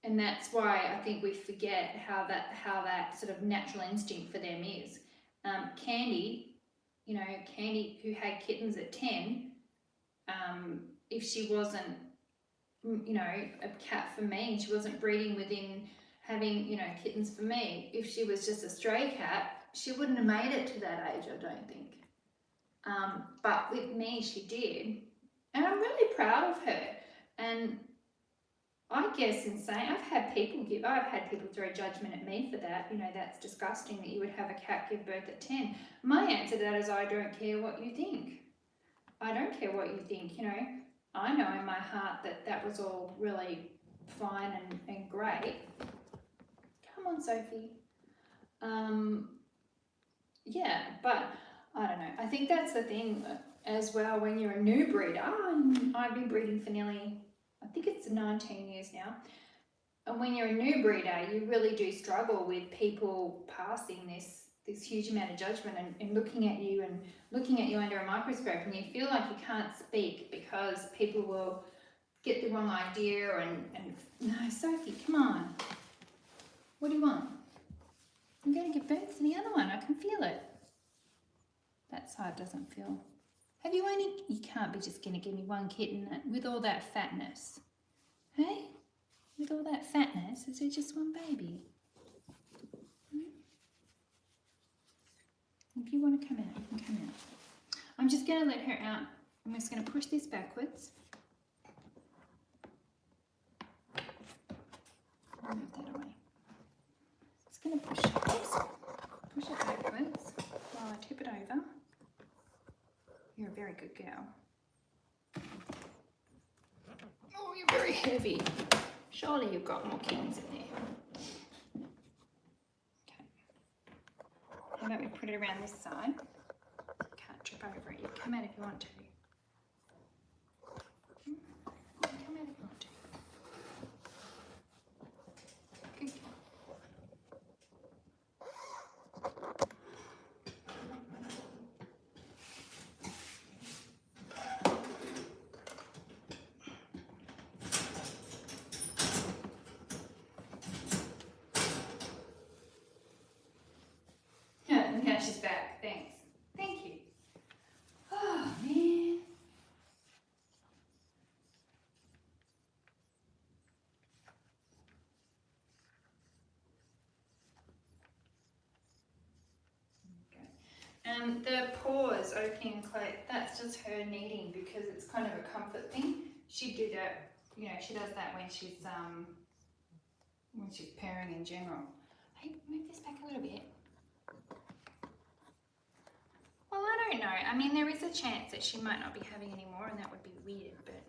[SPEAKER 1] And that's why I think we forget how that sort of natural instinct for them is. Candy, you know, Candy, who had kittens at 10, if she wasn't, you know, a cat for me, and she wasn't breeding within having, you know, kittens for me, if she was just a stray cat, she wouldn't have made it to that age, I don't think. But with me, she did. And I'm really proud of her. And I guess in saying, I've had people throw judgment at me for that. You know, that's disgusting that you would have a cat give birth at 10. My answer to that is, I don't care what you think. I don't care what you think, you know. I know in my heart that that was all really fine and great. Come on, Sophie. Yeah, but I don't know. I think that's the thing as well when you're a new breeder. I've been breeding for nearly, I think it's 19 years now. And when you're a new breeder, you really do struggle with people passing this huge amount of judgment and looking at you under a microscope, and you feel like you can't speak because people will get the wrong idea and no, Sophie, come on. What do you want? I'm going to give birth to the other one. I can feel it. That side doesn't feel. You can't be just going to give me one kitten with all that fatness. Hey? With all that fatness, is there just one baby? If you want to come out, you can come out. I'm just going to let her out. I'm just going to push this backwards. Move that away. Just going to push it backwards while I tip it over. You're a very good girl. Oh, you're very heavy. Surely you've got more kittens in there. Okay. How about we put it around this side? Can't trip over it. You come out if you want to. Come out if you want to. Good girl. Now she's back. Thanks. Thank you. Oh, man. Okay. And the paws opening and closing, that's just her kneading because it's kind of a comfort thing. She'd do that, you know, she does that when she's pairing in general. Hey, move this back a little bit. Well, I don't know. I mean, there is a chance that she might not be having any more, and that would be weird, but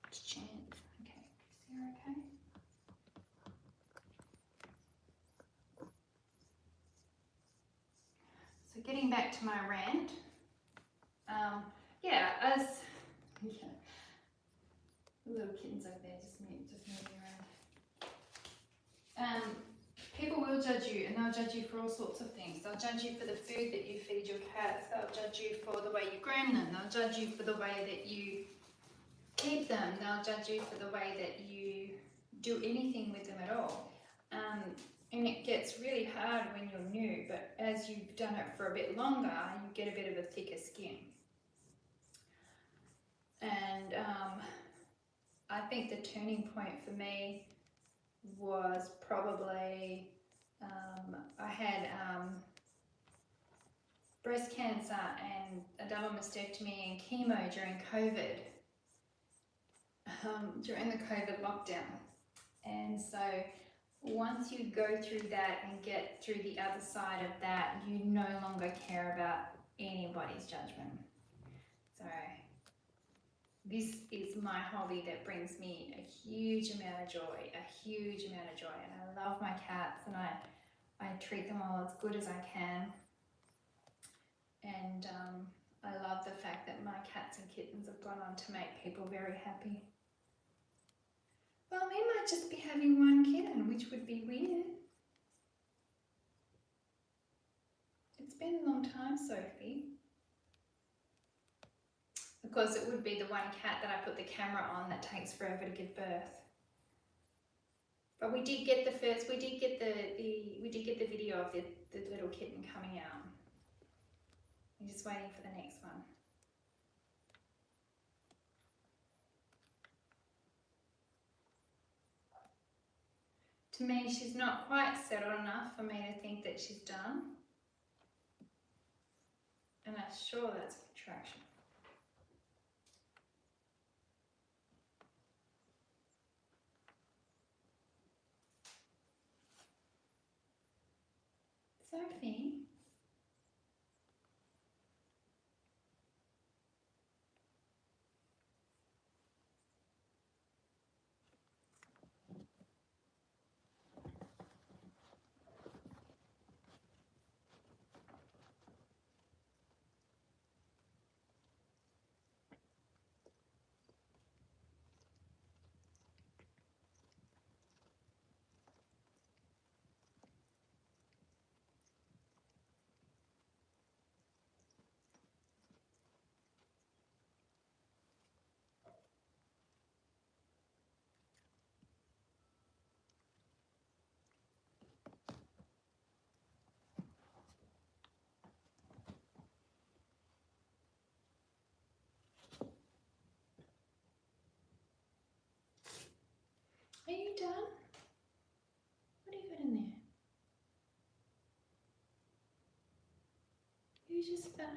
[SPEAKER 1] it's a chance. Okay, is Sarah okay? getting back to my rant. Yeah, as the little kittens over there just moving around. People will judge you, and they'll judge you for all sorts of things. They'll judge you for the food that you feed your cats. They'll judge you for the way you groom them. They'll judge you for the way that you keep them. They'll judge you for the way that you do anything with them at all. And it gets really hard when you're new, but as you've done it for a bit longer, you get a bit of a thicker skin. And I think the turning point for me was probably I had breast cancer and a double mastectomy and chemo during COVID, during the COVID lockdown. And so once you go through that and get through the other side of that, you no longer care about anybody's judgment. So this is my hobby that brings me a huge amount of joy, and I love my cats, and I treat them all as good as I can, and I love the fact that my cats and kittens have gone on to make people very happy. Well, we might just be having one kitten, which would be weird. It's been a long time, Sophie. Of course, it would be the one cat that I put the camera on that takes forever to give birth. But we did get the video of the little kitten coming out. I'm just waiting for the next one. To me, she's not quite settled enough for me to think that she's done. And I'm sure that's a contraction. Sophie? Are you done? What do you got in there? You just fat?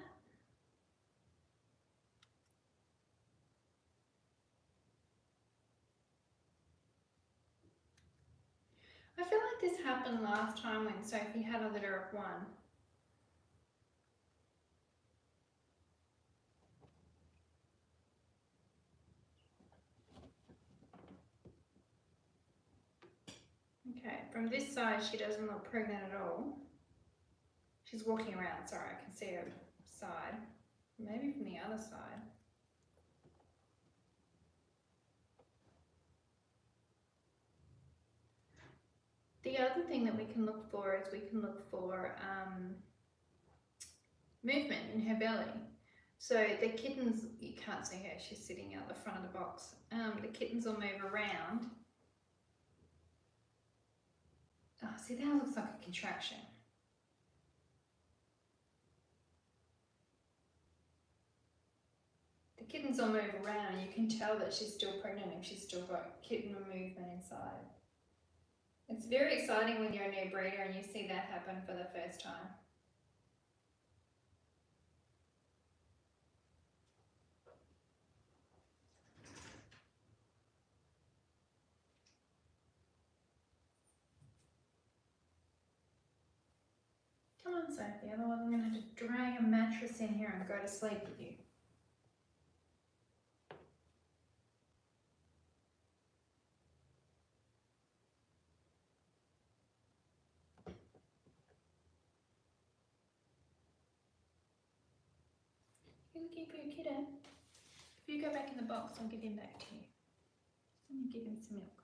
[SPEAKER 1] I feel like this happened last time when Sophie had a litter of one. Okay, from this side she doesn't look pregnant at all. She's walking around, sorry, I can see her side. Maybe from the other side. The other thing that we can look for is we can look for movement in her belly. So the kittens, you can't see her, she's sitting out the front of the box. The kittens will move around. Oh, see, that looks like a contraction. The kittens will move around and you can tell that she's still pregnant if she's still got kitten movement inside. It's very exciting when you're a new breeder and you see that happen for the first time. Come on, Sophie, otherwise I'm going to have to drag a mattress in here and go to sleep with you. You looking for your kitten? If you go back in the box, I'll give him back to you. Let me give him some milk.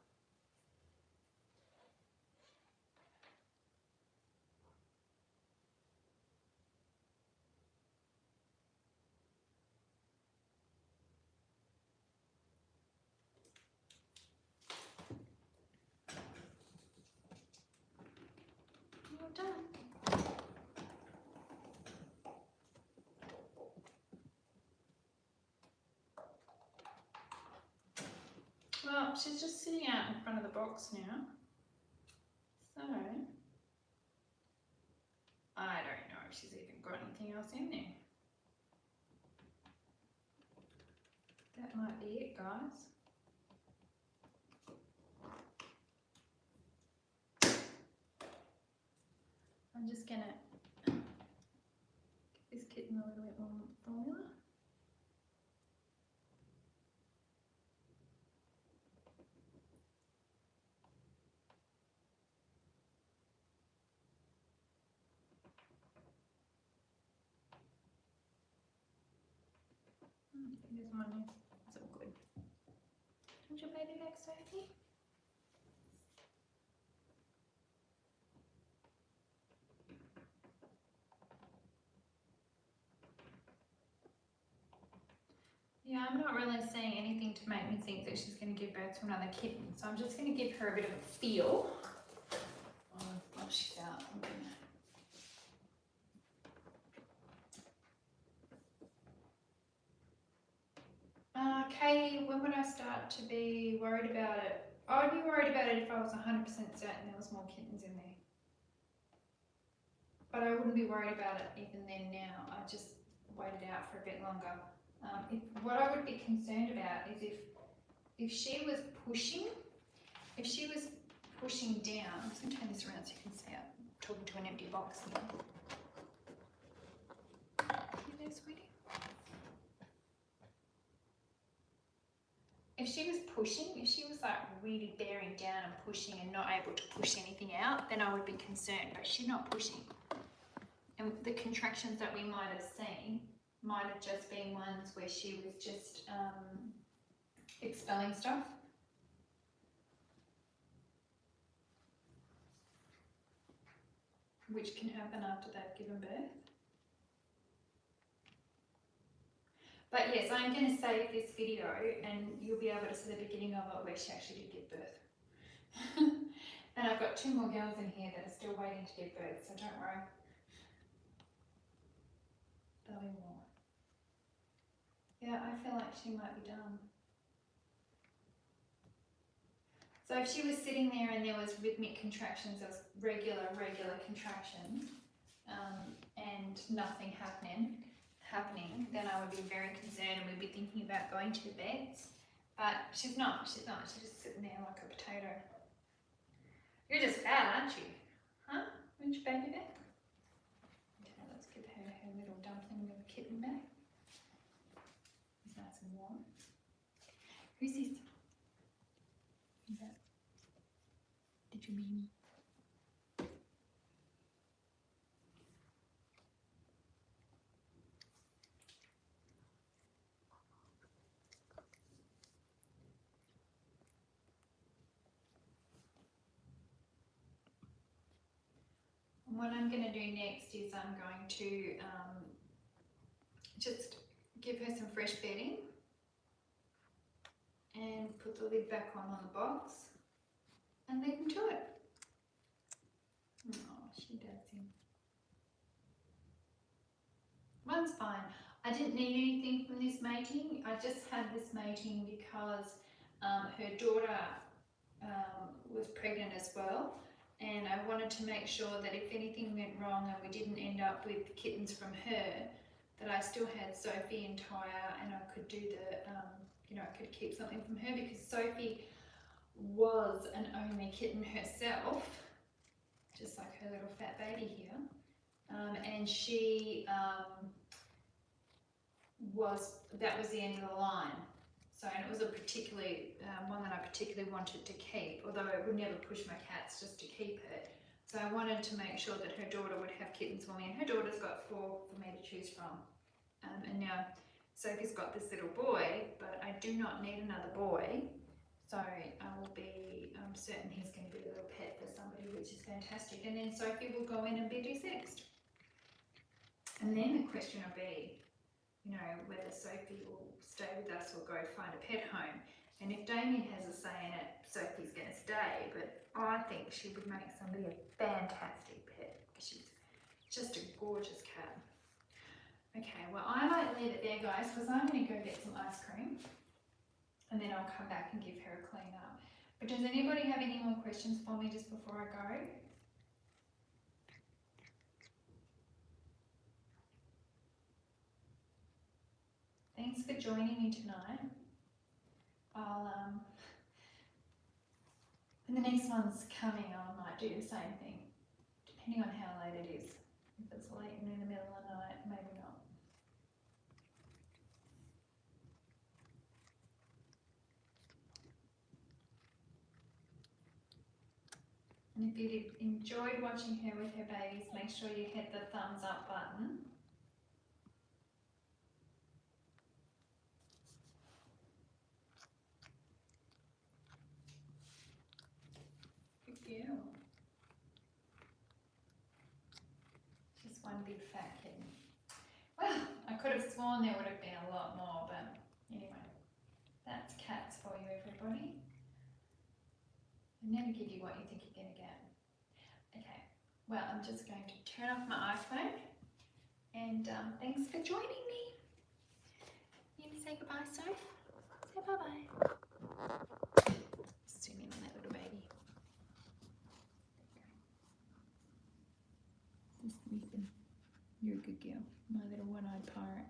[SPEAKER 1] Well done. Well, she's just sitting out in front of the box now. So, I don't know if she's even got anything else in there. That might be it, guys. I'm just gonna give this kitten a little bit more formula. There's one there. It's all good. Want your baby back, Sophie? Yeah, I'm not really saying anything to make me think that she's going to give birth to another kitten, so I'm just going to give her a bit of a feel. While she's out, I'm going to... Katie, when would I start to be worried about it? I'd be worried about it if I was 100% certain there was more kittens in there. But I wouldn't be worried about it even then now. I just waited out for a bit longer. What I would be concerned about is if she was pushing, down, I'm just going to turn this around so you can see I'm talking to an empty box here. You there, sweetie? If she was pushing, if she was like really bearing down and pushing and not able to push anything out, then I would be concerned, but she's not pushing. And the contractions that we might have seen might have just been ones where she was just expelling stuff. Which can happen after they've given birth. But yes, I'm going to save this video and you'll be able to see the beginning of it where she actually did give birth. And I've got 2 more girls in here that are still waiting to give birth, so don't worry. There'll be more. Yeah, I feel like she might be done. So if she was sitting there and there was rhythmic contractions, there was regular contractions, and nothing happening, then I would be very concerned and we'd be thinking about going to the vets. But she's not, she's just sitting there like a potato. You're just fat, aren't you? Huh? Want your baby back? Okay, let's give her her little dumpling little kitten back. It's nice and warm. Who's this? Who's that? Did you mean me? What I'm going to do next is I'm going to just give her some fresh bedding and put the lid back on the box and leave them to it. Oh, she does him. One's fine. I didn't need anything from this mating. I just had this mating because her daughter was pregnant as well. And I wanted to make sure that if anything went wrong and we didn't end up with kittens from her, that I still had Sophie and Tyre and I could do the, I could keep something from her because Sophie was an only kitten herself, just like her little fat baby here. And she that was the end of the line. So, and it was a particularly, one that I particularly wanted to keep, although I would never push my cats just to keep it. So I wanted to make sure that her daughter would have kittens for me, and her daughter's got 4 for me to choose from. And now Sophie's got this little boy, but I do not need another boy. So I will be certain he's going to be a little pet for somebody, which is fantastic. And then Sophie will go in and be de-sexed. And then the question will be, you know, whether Sophie will stay with us or go find a pet home. And if Damien has a say in it, Sophie's going to stay. But I think she would make somebody a fantastic pet because she's just a gorgeous cat. Okay, well, I might leave it there, guys, because I'm going to go get some ice cream. And then I'll come back and give her a clean up. But does anybody have any more questions for me just before I go? Thanks for joining me tonight. I'll when the next one's coming, I might do the same thing, depending on how late it is. If it's late and in the middle of the night, maybe not. And if you enjoyed watching her with her babies, make sure you hit the thumbs up button. Good girl. Just one big fat kitten. Well, I could have sworn there would have been a lot more, but anyway, that's cats for you, everybody. I never give you what you think you're going to get. Okay, well, I'm just going to turn off my iPhone, and thanks for joining me. You want to say goodbye, Soph? Say bye-bye. Zoom in on that little baby. Just sleeping. You're a good girl, my little one-eyed pirate.